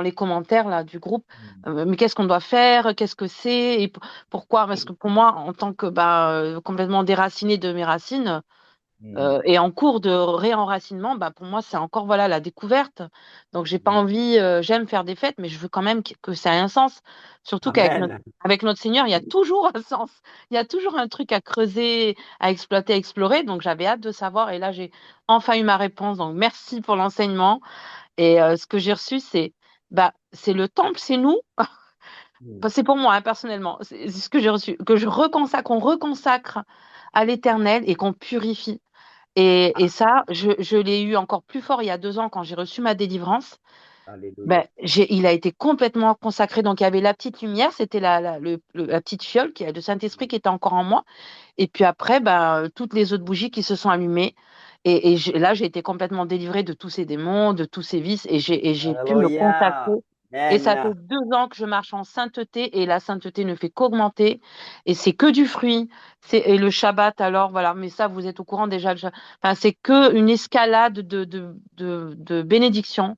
les commentaires là, du groupe, mais qu'est-ce qu'on doit faire, qu'est-ce que c'est, et pourquoi? Parce que pour moi, en tant que complètement déracinée de mes racines, Hmm. et en cours de réenracinement, bah, pour moi, c'est encore voilà, la découverte. Donc, j'ai pas Hmm. envie, j'aime faire des fêtes, mais je veux quand même que ça ait un sens. Surtout qu'avec Amen. avec notre Seigneur, il y a toujours un sens. Il y a toujours un truc à creuser, à exploiter, à explorer. Donc, j'avais hâte de savoir. Et là, j'ai enfin eu ma réponse. Donc, merci pour l'enseignement. Et ce que j'ai reçu, c'est le temple, c'est nous. Hmm. Enfin, c'est pour moi, hein, personnellement. C'est ce que j'ai reçu. Qu'on reconsacre à l'Éternel et qu'on purifie. Et ça, je l'ai eu encore plus fort il y a 2 ans quand j'ai reçu ma délivrance. Alléluia. Ben, il a été complètement consacré. Donc, il y avait la petite lumière, c'était la petite fiole qui a le Saint-Esprit qui était encore en moi. Et puis après, ben, toutes les autres bougies qui se sont allumées. Là, j'ai été complètement délivrée de tous ces démons, de tous ces vices. Et j'ai pu me consacrer. Alléluia. Et ça fait Amen. 2 ans que je marche en sainteté. Et la sainteté ne fait qu'augmenter. Et c'est que du fruit. Et le Shabbat, alors, voilà. Mais ça, vous êtes au courant déjà. Enfin, c'est que une escalade de bénédiction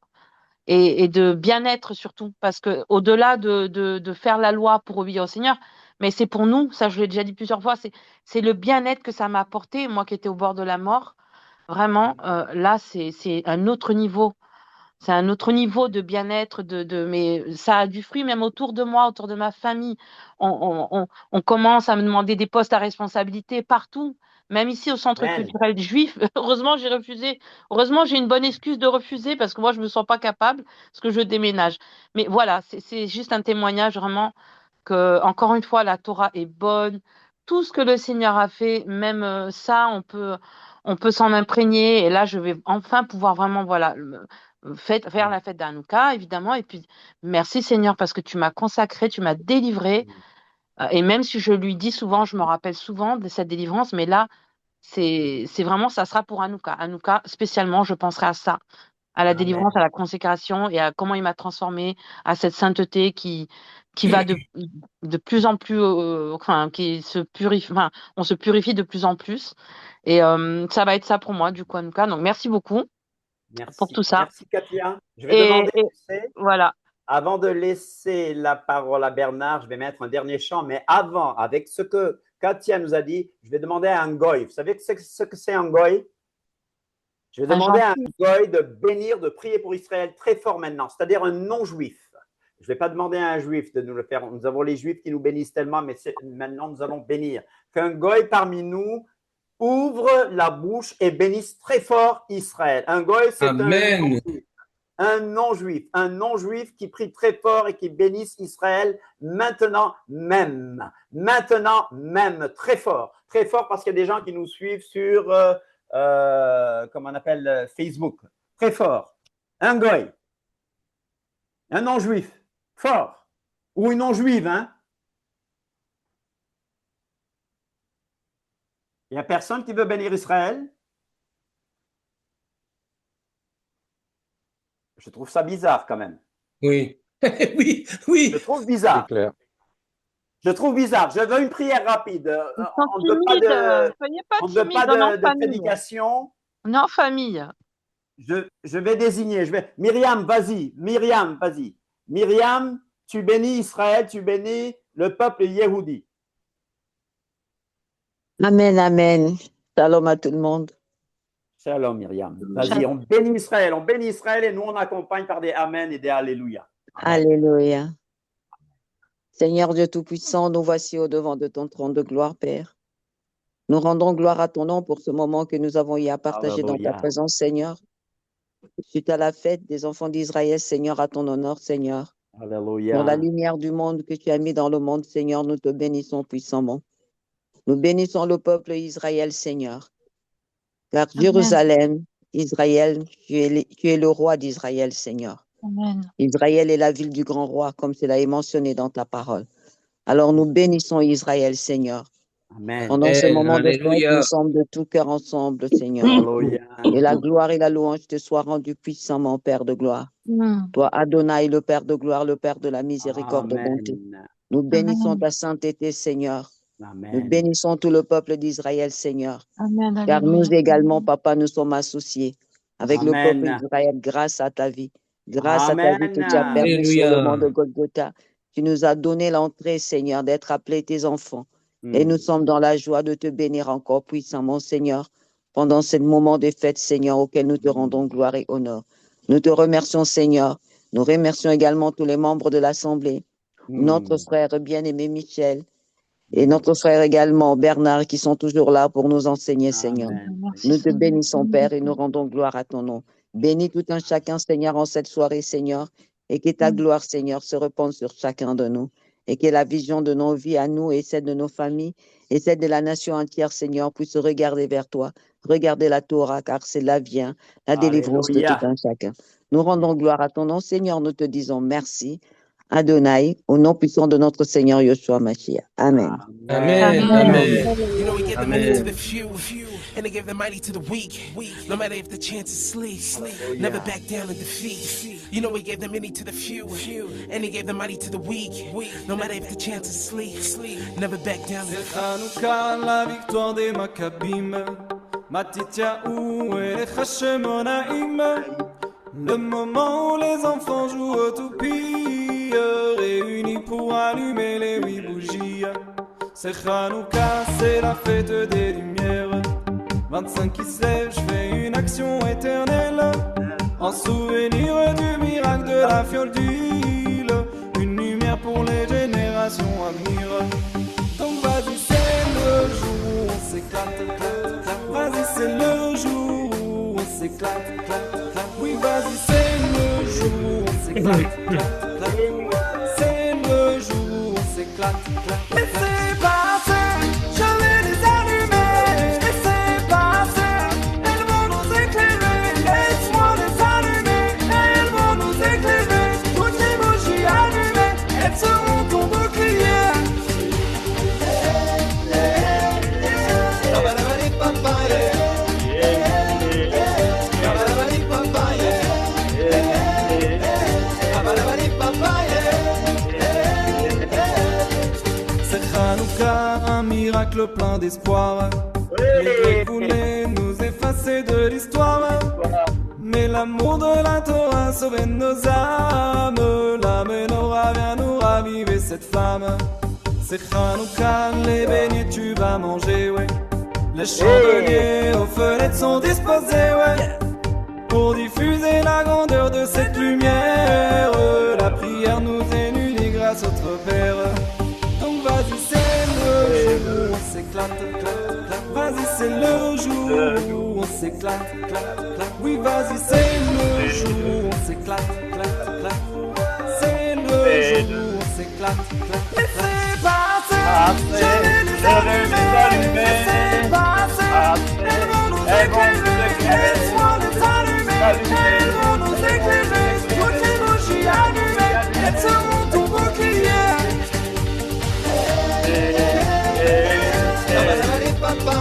et de bien-être surtout, parce que au-delà de faire la loi pour obéir au Seigneur, mais c'est pour nous, ça je l'ai déjà dit plusieurs fois, c'est le bien-être que ça m'a apporté, moi qui étais au bord de la mort, vraiment, là c'est un autre niveau. C'est un autre niveau de bien-être, mais ça a du fruit même autour de moi, autour de ma famille. On commence à me demander des postes à responsabilité partout, même ici au centre Amen. culturel juif. Heureusement, j'ai refusé. Heureusement, j'ai une bonne excuse de refuser parce que moi, je me sens pas capable parce que je déménage. Mais voilà, c'est juste un témoignage vraiment que, encore une fois, la Torah est bonne. Tout ce que le Seigneur a fait, même ça, on peut s'en imprégner. Et là, je vais enfin pouvoir vraiment, voilà, faire la fête d'Hanouka, évidemment. Et puis, merci Seigneur, parce que tu m'as consacré, tu m'as délivré. Et même si je lui dis souvent, je me rappelle souvent de cette délivrance, mais là, c'est vraiment, ça sera pour Hanouka. Hanouka, spécialement, je penserai à ça, à la délivrance, Amen. à la consécration et à comment il m'a transformé, à cette sainteté qui va de plus en plus, enfin, qui se purifie, enfin, on se purifie de plus en plus. Et ça va être ça pour moi, du coup, Hanouka. Donc, merci beaucoup pour tout Merci. ça. Merci, Katia. Je vais Et, demander, et tu sais, voilà. avant de laisser la parole à Bernard, je vais mettre un dernier chant, mais avant, avec ce que Katia nous a dit, je vais demander à un goy. Vous savez ce que c'est un goy? Je vais Un demander à un gentil. goy de bénir, de prier pour Israël très fort maintenant, c'est-à-dire un non-juif. Je ne vais pas demander à un juif de nous le faire. Nous avons les juifs qui nous bénissent tellement, mais maintenant nous allons bénir. Qu'un goy parmi nous ouvre la bouche et bénisse très fort Israël. Un goy, c'est Amen. un non-juif qui prie très fort et qui bénisse Israël maintenant même, très fort parce qu'il y a des gens qui nous suivent sur, comment on appelle, Facebook, très fort. Un goy, un non-juif, fort, ou une non-juive, hein. Il n'y a personne qui veut bénir Israël? Je trouve ça bizarre quand même. Oui, oui, oui. Je trouve bizarre. C'est clair. Je trouve bizarre. Je veux une prière rapide. On ne veut pas Soyez pas on ne veut timide, pas on est en de famille. prédication. On est en famille. Je vais désigner. Myriam, vas-y. Myriam, vas-y. Myriam, tu bénis Israël, tu bénis le peuple Yéhoudi. Amen, amen. Shalom à tout le monde. Shalom, Myriam. Vas-y, on bénit Israël et nous on accompagne par des Amen et des Alléluia. Alléluia. Seigneur Dieu Tout-Puissant, nous voici au-devant de ton trône de gloire, Père. Nous rendons gloire à ton nom pour ce moment que nous avons eu à partager dans ta présence, Seigneur. Suite à la fête des enfants d'Israël, Seigneur, à ton honneur, Seigneur. Alléluia. Pour la lumière du monde que tu as mis dans le monde, Seigneur, nous te bénissons puissamment. Nous bénissons le peuple Israël, Seigneur. Car Amen. Jérusalem, Israël, tu es le roi d'Israël, Seigneur. Amen. Israël est la ville du grand roi, comme cela est mentionné dans ta parole. Alors nous bénissons Israël, Seigneur. Amen. Pendant ce moment de fête, Alléluia. nous sommes de tout cœur ensemble, Seigneur. Alléluia. Et la gloire et la louange te soient rendues puissamment, Père de gloire. Toi, Adonai, le Père de gloire, le Père de la miséricorde de bonté. Nous bénissons ta sainteté, Seigneur. Amen. Nous bénissons tout le peuple d'Israël, Seigneur. Amen. Car Alléluia. nous également, Papa, nous sommes associés avec le Amen. peuple d'Israël grâce à ta vie. Grâce à ta vie que tu as Amen. permis sur le Alléluia. mont de Golgotha. Tu nous as donné l'entrée, Seigneur, d'être appelés tes enfants. Et nous sommes dans la joie de te bénir encore puissamment, Seigneur, pendant ce moment de fête, Seigneur, auquel nous te rendons gloire et honneur. Nous te remercions, Seigneur. Nous remercions également tous les membres de l'Assemblée, notre frère bien-aimé Michel, et notre frère également Bernard, qui sont toujours là pour nous enseigner, Seigneur. Merci, Nous te Seigneur. bénissons, Père, et nous rendons gloire à ton nom. Bénis tout un chacun, Seigneur, en cette soirée, Seigneur, et que ta gloire, Seigneur, se répande sur chacun de nous, et que la vision de nos vies à nous et celle de nos familles et celle de la nation entière, Seigneur, puisse regarder vers toi, regarder la Torah, car c'est là vient la délivrance de Alléluia. tout un chacun. Nous rendons gloire à ton nom, Seigneur, nous te disons merci. Adonai, au nom puissant de notre Seigneur Yeshua Mashiach. Amen. Amen. Amen. You know, he gave the many to Amen. the few, and he gave the mighty to the weak. No matter if the chance is sleep, never back down in defeat. You know, he gave the many to the few, and he gave the mighty to the weak. No matter if the chance is sleep, never back down in C'est Hanouka, la victoire des Maccabim. Matityahu et les Hashmonaïm. Le moment où les enfants jouent au toupie, réunis pour allumer les 8 bougies. C'est Hanouka, c'est la fête des lumières. 25 qui se lèvent, je fais une action éternelle. En souvenir du miracle de la fiole d'huile. Une lumière pour les générations à venir. Donc vas-y, c'est le jour où on s'éclate. Vas-y, c'est le jour où on s'éclate. Oui, vas-y, c'est le jour où on s'éclate. C'est le jour où on s'éclate. Laissez passer, je vais les allumer. Laissez passer, elles vont nous éclairer. Laisse-moi les allumer, elles vont nous éclairer. Toutes les bougies allumées, elles seront ton bouclier. C'est Hanouka, un miracle plein d'espoir. Les Grecs voulaient nous effacer de l'histoire. Mais l'amour de la Torah sauve nos âmes. La menorah vient nous raviver cette flamme. C'est Hanouka, les beignets tu vas manger, ouais. Les chandeliers aux fenêtres sont disposés, ouais. Pour diffuser la grandeur de cette lumière. La prière nous est unie grâce au notre Père. Donc vas-y, c'est le jour où on s'éclate. Vas-y, c'est le jour où on s'éclate. Oui, vas-y, c'est le jour où on s'éclate. C'est le jour où on s'éclate. Laissez passer, je vais les allumer. Laissez passer, elles vont nous éclairer. Laisse-moi les allumer, elles vont nous éclairer. Toutes les bougies allumées, elles seront ton bouclier. Papa,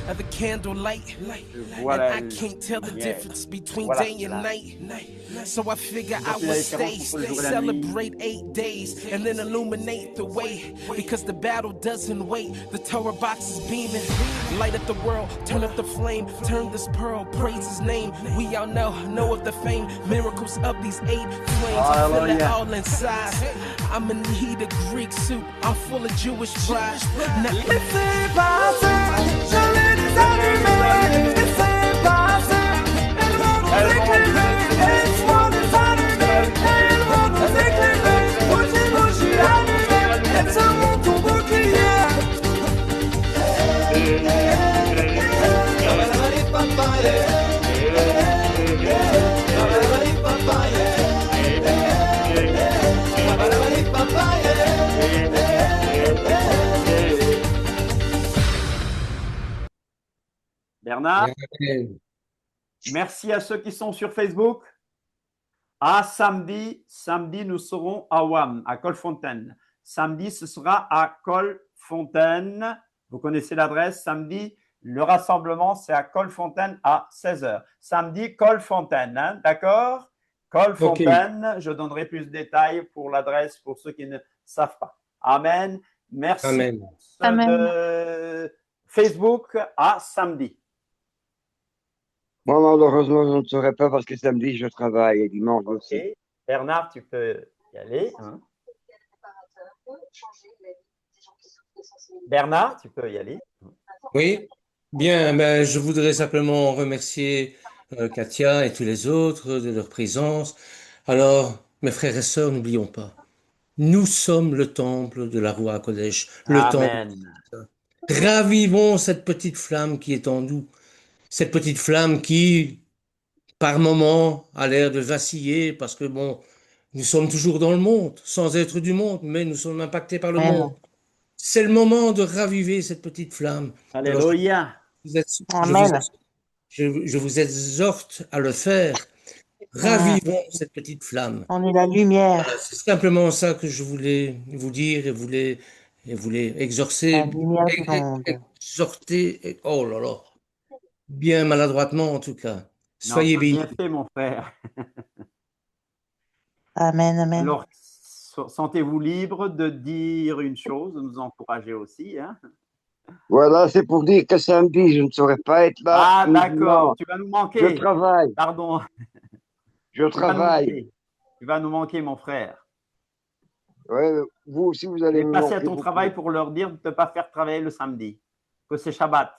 of the candlelight, and I can't tell the difference between day and night. So I figure I would stay, celebrate 8 days, and then illuminate the way, because the battle doesn't wait. The Torah box is beaming, light up the world, turn up the flame, turn this pearl, praise his name. We all know of the fame, miracles of these 8 flames. I feel it all inside. I'm in need of Greek soup, I'm full of Jewish pride. Now, Laissez passer, je l'ai désallumé. Laissez passer, elles vont nous éclairer. Laisse-moi désallumer, elles vont nous éclairer. Bougie, bougie allumée, elles seront ton bouclier. Bernard, merci à ceux qui sont sur Facebook. À samedi, nous serons à WAM, à Colfontaine. Samedi, ce sera à Colfontaine. Vous connaissez l'adresse. Samedi, le rassemblement, c'est à Colfontaine à 16h. Samedi, Colfontaine, hein, d'accord? Colfontaine, okay. Je donnerai plus de détails pour l'adresse pour ceux qui ne savent pas. Amen. Merci. Amen. De Facebook à samedi. Moi, malheureusement, je ne saurais pas parce que samedi, je travaille et dimanche aussi. Bernard, tu peux y aller. Hein? Bernard, tu peux y aller. Oui, bien, ben, je voudrais simplement remercier Katia et tous les autres de leur présence. Alors, mes frères et sœurs, n'oublions pas, nous sommes le temple de la Roi Kodesh, le Amen. temple. Ravivons cette petite flamme qui est en nous. Cette petite flamme qui, par moments, a l'air de vaciller parce que, bon, nous sommes toujours dans le monde, sans être du monde, mais nous sommes impactés par le monde. C'est le moment de raviver cette petite flamme. Alléluia. Je vous exhorte à le faire. Ravivons cette petite flamme. On est la lumière. Voilà, c'est simplement ça que je voulais vous dire et voulais exhorcer. Exhorter. Oh là là. Bien maladroitement, en tout cas. Soyez bénis. Bien fait, mon frère. Amen, amen. Alors, sentez-vous libre de dire une chose, de nous encourager aussi. Hein? Voilà, c'est pour dire que samedi, je ne saurais pas être là. Ah, d'accord. Tu vas nous manquer. Je travaille. Pardon. Je travaille. Tu vas nous manquer, mon frère. Oui, vous aussi, vous allez me manquer. Passer à ton travail pour leur dire de ne pas faire travailler le samedi, que c'est Shabbat.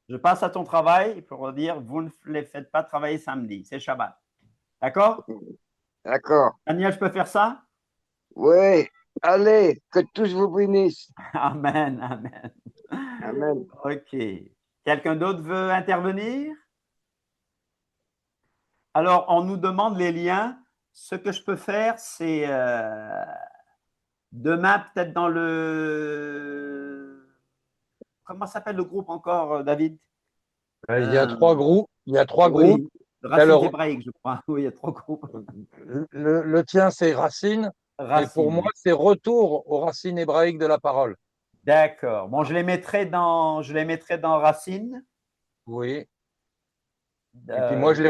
Je passe à ton travail pour dire, vous ne les faites pas travailler samedi, c'est Shabbat. D'accord? D'accord. Daniel, je peux faire ça? Oui. Allez, que tous vous bénissent. Amen, amen. Amen. Ok. Quelqu'un d'autre veut intervenir? Alors, on nous demande les liens. Ce que je peux faire, c'est demain, peut-être dans le... Comment s'appelle le groupe encore, David? Il y a 3 groupes. Il y a 3 groupes. Racine hébraïque, je crois. Oui, il y a 3 groupes. Le tien, c'est Racine. Et pour moi, c'est retour aux racines hébraïques de la parole. D'accord. Bon, je les mettrai dans Racine. Oui. Et puis moi, je les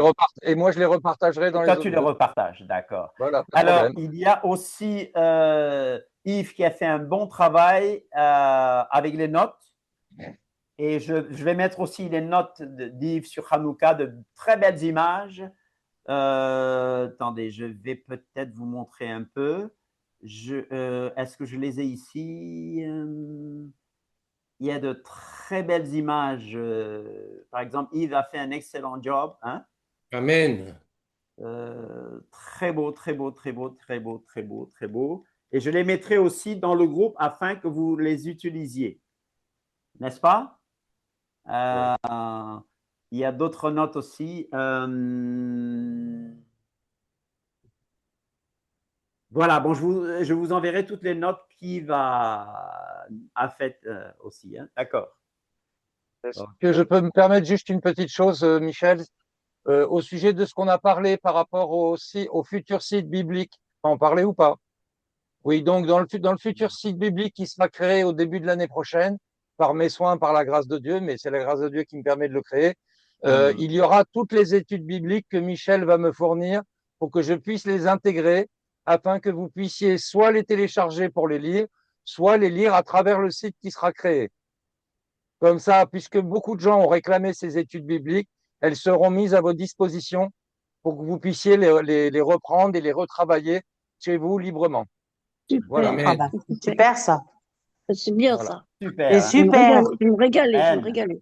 repartagerai dans les autres. Toi, tu les repartages, d'accord. Voilà. Alors, il y a aussi Yves qui a fait un bon travail avec les notes. Et je vais mettre aussi les notes d'Yves sur Hanouka, de très belles images. Attendez, je vais peut-être vous montrer un peu. Est-ce que je les ai ici? Il y a de très belles images. Par exemple, Yves a fait un excellent job. Hein? Amen. Très beau, très beau, très beau, très beau, très beau, très beau. Et je les mettrai aussi dans le groupe afin que vous les utilisiez. N'est-ce pas? Il y a d'autres notes aussi. Voilà, bon, je vous enverrai toutes les notes qu'Yves a faites aussi. Hein? D'accord. Est-ce que je peux me permettre juste une petite chose, Michel, au sujet de ce qu'on a parlé par rapport au futur site biblique? En parler ou pas? Oui, donc dans le futur site biblique qui sera créé au début de l'année prochaine, par mes soins, par la grâce de Dieu, mais c'est la grâce de Dieu qui me permet de le créer. Il y aura toutes les études bibliques que Michel va me fournir pour que je puisse les intégrer afin que vous puissiez soit les télécharger pour les lire, soit les lire à travers le site qui sera créé. Comme ça, puisque beaucoup de gens ont réclamé ces études bibliques, elles seront mises à votre disposition pour que vous puissiez les reprendre et les retravailler chez vous librement. Voilà. Ah bah, super ça. C'est bien Voilà. ça. Super. C'est super. Je vais me régaler, je vais me Anne. régaler.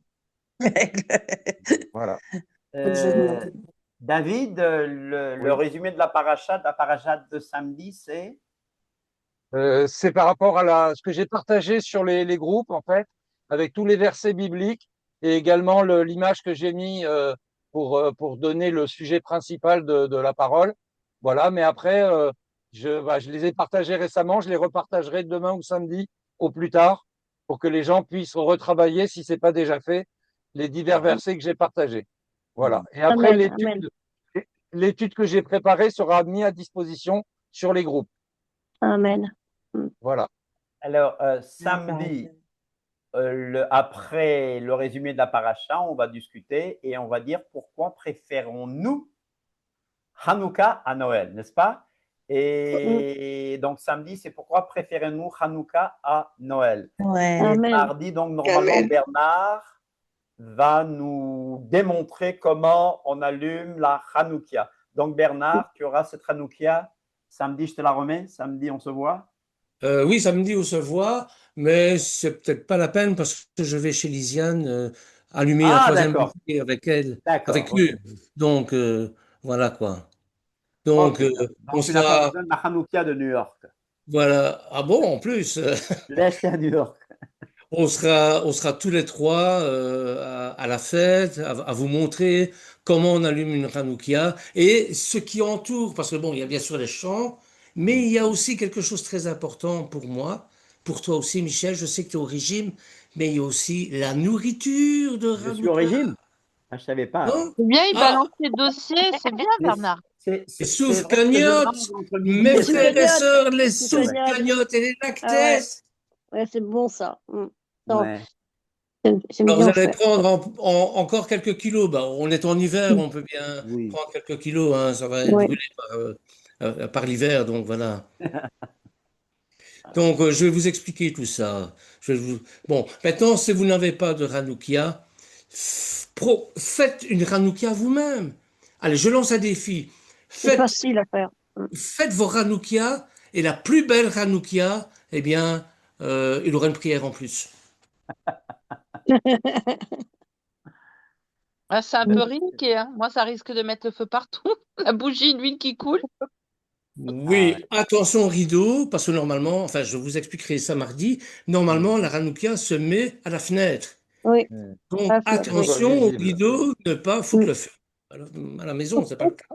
Voilà. David, le résumé de la paracha de samedi, c'est C'est par rapport à ce que j'ai partagé sur les groupes, en fait, avec tous les versets bibliques et également l'image que j'ai mis pour donner le sujet principal de la parole. Voilà, mais après, je les ai partagés récemment, je les repartagerai demain ou samedi au plus tard pour que les gens puissent retravailler, si ce n'est pas déjà fait, les divers versets que j'ai partagés. Voilà. Et après, Amen. l'étude que j'ai préparée sera mise à disposition sur les groupes. Amen. Voilà. alors samedi. Après le résumé de la paracha, on va discuter et on va dire pourquoi préférons-nous Hanouka à Noël, n'est-ce pas? Et donc samedi, c'est pourquoi préférons-nous Hanouka à Noël. Ouais. Et Amen. mardi, donc normalement, Bernard va nous démontrer comment on allume la Hanoukia. Donc Bernard, tu auras cette Hanoukia samedi, je te la remets. Samedi, on se voit. Oui, samedi, on se voit, mais c'est peut-être pas la peine parce que je vais chez Lisiane allumer un troisième d'accord. bouquet avec elle, D'accord, avec ok. eux. Donc, voilà quoi. Donc, Ok. on Donc tu n'as pas sera, besoin de la Hanoukia de New York. voilà. Ah bon, en plus, Je l'ai acheté à New York. on sera tous les trois à la fête, à vous montrer comment on allume une Hanoukia et ce qui entoure, parce que bon, il y a bien sûr les chants, mais il y a aussi quelque chose de très important pour moi, pour toi aussi, Michel. Je sais que tu es au régime, mais il y a aussi la nourriture de Je suis au Hanouka. régime. Ah, je ne savais pas. Non? C'est bien, il Ah, balance les dossiers, c'est bien, Mais Bernard. les c'est vrai que je soufs-cagnottes, mange entre midi mes et Les frères et soufs-cagnottes, sœurs, les les soufs-cagnottes. soufs-cagnottes et les Ah ouais, lactès. ouais, c'est bon ça. Non, Ouais. j'aime Alors, vous bien allez faire. prendre encore quelques kilos. Bah, on est en hiver, on peut bien Oui. prendre quelques kilos, hein, ça va être Ouais. brûlé par l'hiver, donc voilà. Donc, je vais vous expliquer tout ça. Bon, maintenant, si vous n'avez pas de Hanoukia, faites une Hanoukia vous-même. Allez, je lance un défi. C'est facile à faire. Faites vos Hanoukia, et la plus belle Hanoukia, eh bien, il aura une prière en plus. Ah, c'est un peu risqué, hein. Moi, ça risque de mettre le feu partout. La bougie, l'huile qui coule. Oui, attention au rideau, parce que normalement, enfin, je vous expliquerai ça mardi, normalement, la Hanoukia se met à la fenêtre. Oui. Donc, Ah, oui. attention au rideau, ne pas foutre le feu à la maison, c'est pas le cas.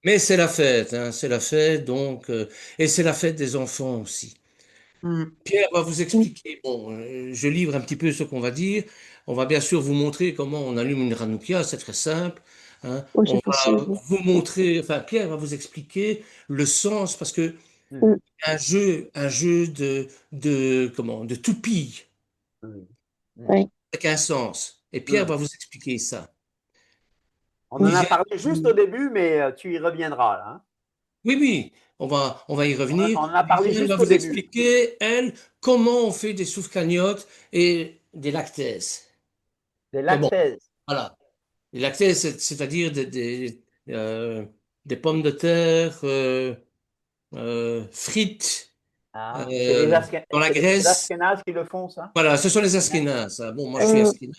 Mais c'est la fête, hein, c'est la fête, donc, et c'est la fête des enfants aussi. Pierre va vous expliquer, bon, je livre un petit peu ce qu'on va dire. On va bien sûr vous montrer comment on allume une Hanoukia, c'est très simple. Hein. Oui, On c'est facile. va vous montrer, enfin Pierre va vous expliquer le sens, parce que un jeu de toupie Oui. avec un sens. Et Pierre va vous expliquer ça. On en a parlé juste au début, mais tu y reviendras là. Hein. Oui, oui, on va y revenir. On en a parlé Lisiane juste va au vous début. expliquer, elle, comment on fait des soufre-cagnottes et des lactèses. Des Mais bon, lactèses. voilà. Les lactèses, c'est-à-dire des pommes de terre frites Ah, c'est dans la les graisse. Ashkénazes qui le font, ça? Voilà, ce sont les Ashkénazes. Hein. Bon, moi, je suis Ashkénaze.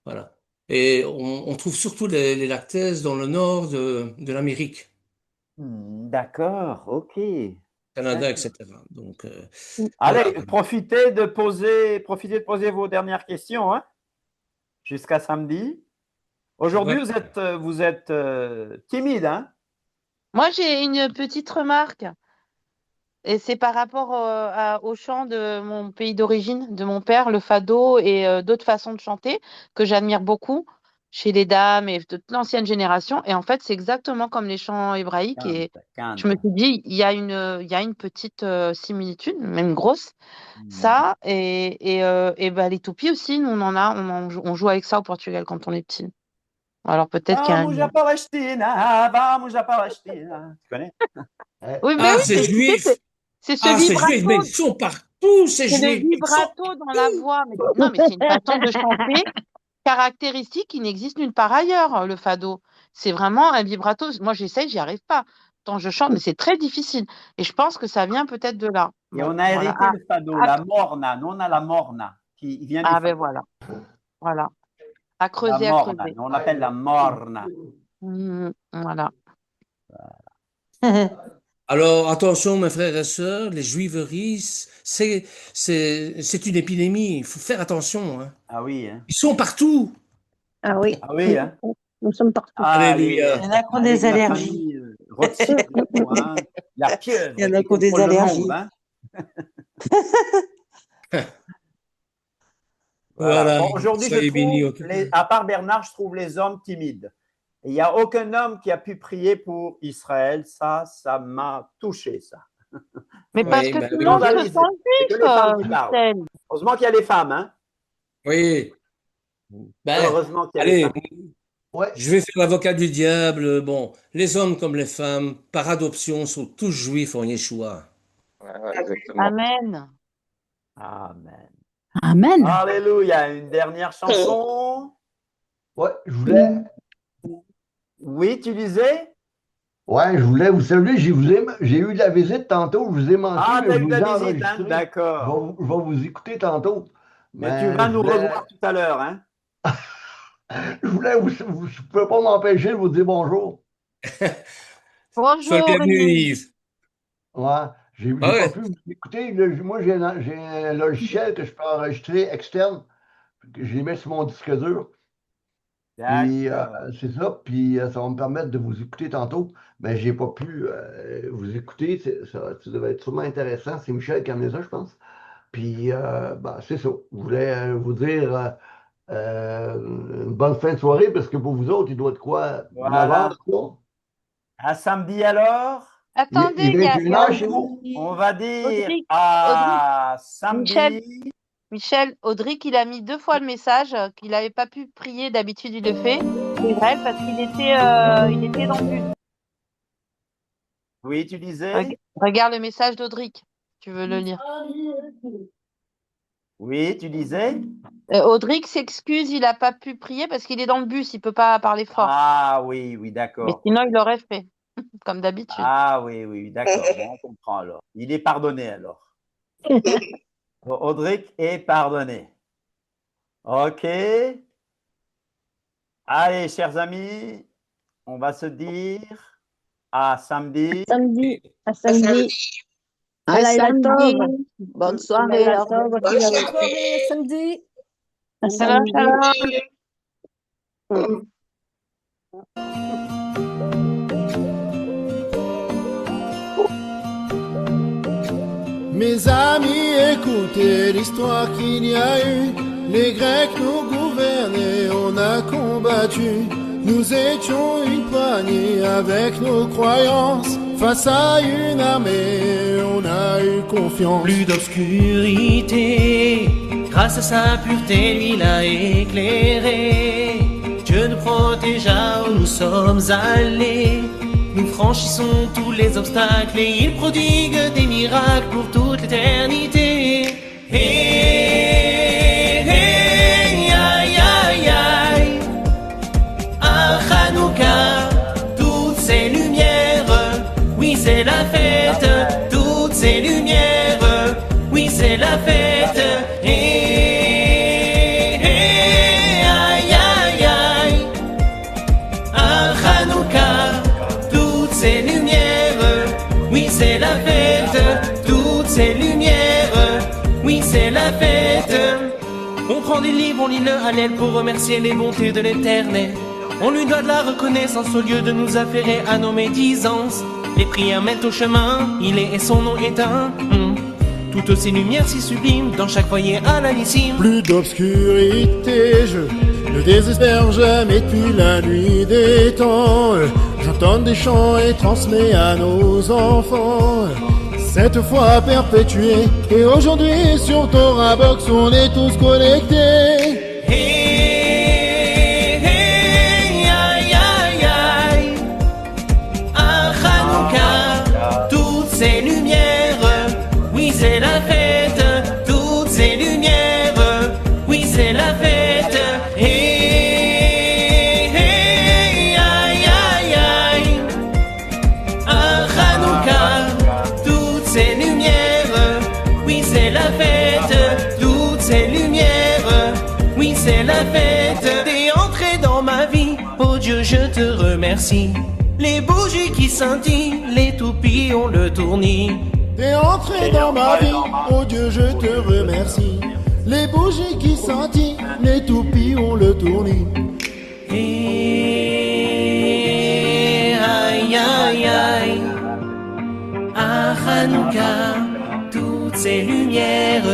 Voilà. Et on trouve surtout les lactèses dans le nord de l'Amérique. D'accord, ok. Canada, etc. Donc, allez, voilà. profitez de poser vos dernières questions hein, jusqu'à samedi. Aujourd'hui, Voilà. vous êtes timide, hein? Moi, j'ai une petite remarque. Et c'est par rapport au chant de mon pays d'origine, de mon père, le fado et d'autres façons de chanter que j'admire beaucoup. chez les dames et de toute l'ancienne génération. Et en fait, c'est exactement comme les chants hébraïques. Et je me suis dit, il y a une petite similitude, même grosse. Ça, et les toupies aussi, nous, on joue avec ça au Portugal quand on est petit. Alors peut-être qu'il y a Vamos à Palestina, vamos à Palestina. Tu connais? Oui, mais oui, c'est juif. C'est ce vibrato. C'est juif, mais ils sont partout, ces juifs. C'est le vibrato dans la voix. Non, mais c'est une façon de chanter caractéristique qui n'existe nulle part ailleurs, le fado. C'est vraiment un vibrato. Moi, j'essaye, j'y arrive pas. Quand je chante, mais c'est très difficile. Et je pense que ça vient peut-être de là. Et on a hérité le fado, la morna. Nous, on a la morna qui vient du fado. Ben voilà. Voilà. À creuser, à creuser. On l'appelle la morna. Voilà. Alors, attention, mes frères et sœurs, les juiveries, c'est une épidémie. Il faut faire attention. Hein. Ah oui. Hein. Ils sont partout. Ah oui. Ah oui. Hein. Nous sommes partout. Alléluia. Il y en a qui ont des allergies. La pieuvre. Il y en a qui ont des allergies. Voilà. Bon, aujourd'hui, à part Bernard, je trouve les hommes timides. Il n'y a aucun homme qui a pu prier pour Israël. Ça m'a touché, ça. Mais parce que tout le monde se sent juif, heureusement qu'il y a les femmes, hein. Oui. Heureusement qu'il y a les femmes. Ouais. Je vais faire l'avocat du diable. Bon, les hommes comme les femmes, par adoption, sont tous juifs en Yeshua. Amen. Amen. Amen. Alléluia. Une dernière chanson. Ouais, je voulais. Oui, tu disais? Ouais, je voulais vous saluer. J'ai eu de la visite tantôt. Je vous ai manqué. Ah, tu as eu de la visite, hein? D'accord. Je vais vous écouter tantôt. Mais tu vas nous revoir tout à l'heure, hein? Je voulais, vous ne pouvez pas m'empêcher de vous dire bonjour. Bonjour. Sois bienvenu, Yves. Ouais, j'ai pas pu vous écouter. Moi, j'ai un logiciel que je peux enregistrer externe. Je l'ai mis sur mon disque dur. Puis c'est ça, puis ça va me permettre de vous écouter tantôt. Mais j'ai pas pu vous écouter. Ça devait être sûrement intéressant. C'est Michel qui a amené ça, je pense. Puis c'est ça. Je voulais vous dire une bonne fin de soirée parce que pour vous autres, il doit être quoi? Voilà. À samedi alors? Attendez, il y a chez vous? On va dire à samedi. Michel, Audric, il a mis 2 fois le message qu'il n'avait pas pu prier. D'habitude, il le fait. C'est vrai, parce qu'il était dans le but. Oui, tu disais? Regarde le message d'Audric. Tu veux le lire? Oui, tu disais? Audric s'excuse, il n'a pas pu prier parce qu'il est dans le bus, il ne peut pas parler fort. Ah oui, d'accord. Mais sinon, il l'aurait fait, comme d'habitude. Ah oui, d'accord. Bon, on comprend alors. Il est pardonné alors. Audric est pardonné. Ok. Allez, chers amis, on va se dire à samedi. À samedi. À samedi. Bonne soirée. Bonne soirée, samedi. Shalom, shalom. Mes amis, écoutez l'histoire qu'il y a eu. Les Grecs nous gouvernaient, on a combattu. Nous étions une poignée avec nos croyances. Face à une armée, on a eu confiance. Plus d'obscurité, grâce à sa pureté, lui l'a éclairé. Dieu nous protégea où nous sommes allés. Nous franchissons tous les obstacles et il prodigue des miracles pour toute l'éternité. Hey, hey, aïe, aïe, aïe. À Hanouka, toutes ces lumières, oui c'est la fête. Toutes ces lumières, oui c'est la fête. Hey, hey, aïe, aïe, aïe. À Hanouka, ces lumières, oui c'est la fête. Toutes ces lumières, oui c'est la fête. On prend des livres, on lit le Hallel pour remercier les bontés de l'Éternel. On lui doit de la reconnaissance au lieu de nous affairer à nos médisances. Les prières mettent au chemin, il est et son nom est un. Toutes ces lumières si sublimes dans chaque foyer ananissime. Plus d'obscurité, je ne désespère jamais depuis la nuit des temps. J'entends des chants et transmets à nos enfants cette foi perpétuée. Et aujourd'hui sur Torah Box on est tous connectés. Hey, hey, aïe, aïe, aïe. À Hanouka, toutes ces lumières, oui c'est la fête. Toutes ces lumières, oui c'est la fête. Hey, hey, aïe, aïe, aïe. À Hanouka, toutes ces lumières, oui c'est la fête. Toutes ces lumières, oui c'est la fête. T'es entré dans ma vie, oh Dieu je te remercie. Les bougies qui scintillent, les toupies ont le tournis. T'es entré dans ma vie, oh Dieu je te remercie. Les bougies qui scintillent, les toupies ont le tournis. Et aïe aïe aïe, à Hanouka, toutes ces lumières,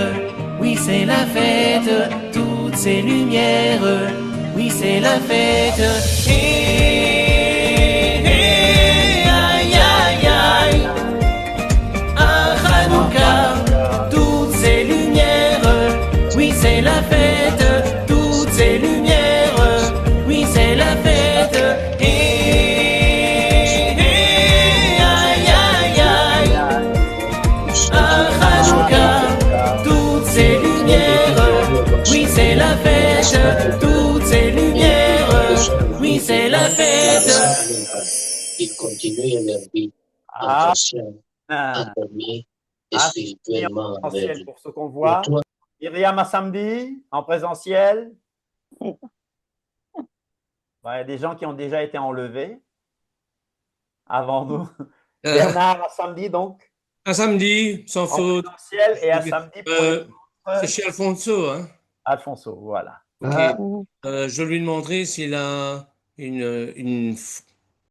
oui c'est la fête. Toutes ces lumières, oui c'est la fête. Et aïe aïe aïe, à Hanouka, toutes ces lumières, oui c'est la fête. Toutes ces lumières, oui c'est la fête. Et aïe aïe aïe, à Hanouka, toutes ces lumières, oui c'est la fête. Toutes ces lumières, oui c'est la fête. Ils continuent leur vie en conscient, endormis et spirituellement En avec présentiel pour ce qu'on voit. Myriam à samedi, en présentiel. Il y a des gens qui ont déjà été enlevés avant nous. Bernard à samedi, donc. À samedi, sans En faute. présentiel et à samedi pour les autres. C'est chez Alfonso, hein? Alfonso, voilà. Ok. Je lui demanderai s'il a